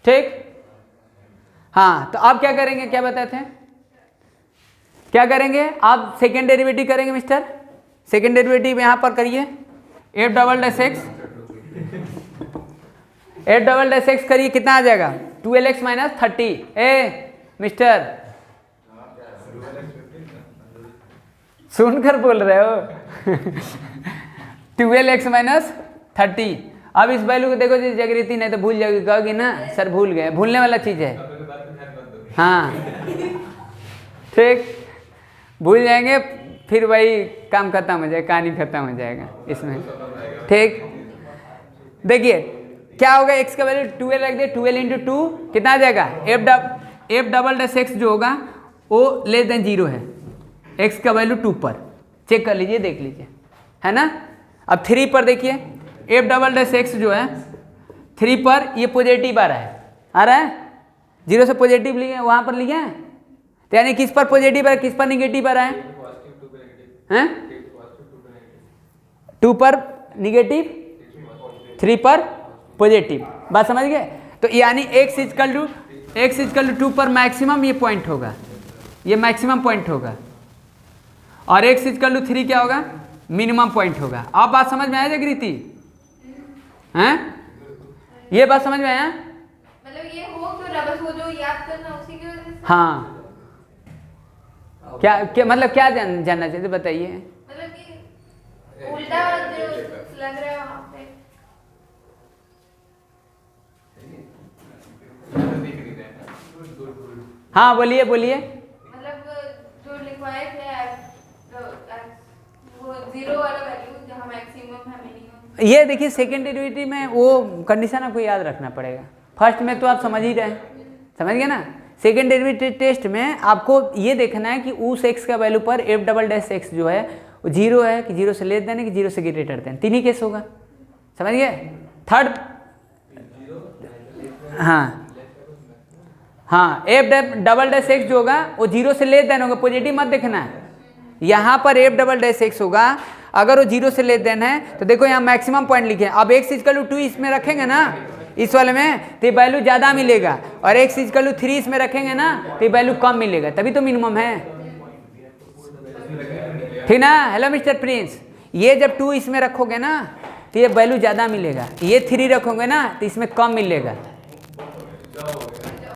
ठीक। हाँ तो आप क्या करेंगे, क्या बताते हैं, क्या करेंगे आप? सेकेंड डेरिवेटिव करेंगे मिस्टर, सेकेंड डेरिवेटिव यहां पर करिए, एफ डबल डैश एक्स करिए, कितना आ जाएगा 12x माइनस 30। ए मिस्टर सुनकर बोल रहे हो 12x माइनस 30। अब इस वैल्यू को देखो जी जागृति, नहीं तो भूल जाओगी, कहोगी ना सर भूल गए, भूलने वाला चीज़ है, हाँ ठीक, भूल जाएंगे फिर वही काम खत्म हो जाएगा, कहानी खत्म हो जाएगा इसमें, ठीक। देखिए क्या होगा, x का वैल्यू 12 रख दे, 12 इंटू 2 कितना आ जाएगा, एफ डबल डैश एक्स जो होगा वो लेस देन 0 है, x का वैल्यू 2 पर, चेक कर लीजिए, देख लीजिए, है ना। अब 3 पर देखिए, एफ डबल डैश एक्स जो है 3 पर ये पॉजिटिव आ रहा है 0 से पॉजिटिव लिखे वहाँ पर लिखे हैं, तो यानी किस पर पॉजिटिव है किस पर निगेटिव आ रहा है? 2 पर निगेटिव 3 पर पॉजिटिव, बात समझ गए? तो यानी x इक्वल टू 2 पर मैक्सिमम ये पॉइंट होगा, ये मैक्सिमम पॉइंट होगा, और x इक्वल टू 3 क्या होगा? मिनिमम पॉइंट होगा। अब बात समझ में आया जागृति? हैं? ये बात समझ में आया? मतलब ये हो क्यों रहा, बस वो जो याद करना उसी की वजह से? हाँ, क्या मतलब क्या जानना चाहते बताइए? मतलब कि उल्टा जो लग रहा है वहाँ पे। हाँ बोलिए। मतलब जो लिखवाए थे वो 0 वाला वैल्यू जहाँ मैक्सिमम है मिनिमम। ये देखिए सेकेंड डेरिवेटिव में वो कंडीशन आपको याद रखना पड़ेगा, फर्स्ट में तो आप समझ ही रहे हैं, समझ गए ना? सेकेंड डेरिवेटिव टेस्ट में आपको ये देखना है कि उस x का वैल्यू पर एफ डबल डैश एक्स जो है वो 0 है कि 0 से लेस देन है कि 0 से ग्रेटर देन, तीन ही केस होगा, समझ गए? थर्ड हाँ एफ डबल डैश एक्स जो होगा वो 0 से लेस देन होगा, पॉजिटिव मत देखना है। यहाँ पर एफ डबल डैश एक्स होगा, अगर वो 0 से लेस देन है तो देखो यहाँ मैक्सिमम पॉइंट लिखे हैं। अब x इक्वल टू 2 इसमें रखेंगे ना इस वाले में तो वैल्यू ज़्यादा मिलेगा, और x इक्वल टू 3 इसमें रखेंगे ना तो वैल्यू कम मिलेगा, तभी तो मिनिमम है, ठीक ना? हेलो मिस्टर प्रिंस, ये जब 2 इसमें रखोगे ना तो ये वैल्यू ज़्यादा मिलेगा, ये 3 रखोगे ना तो इसमें कम मिलेगा।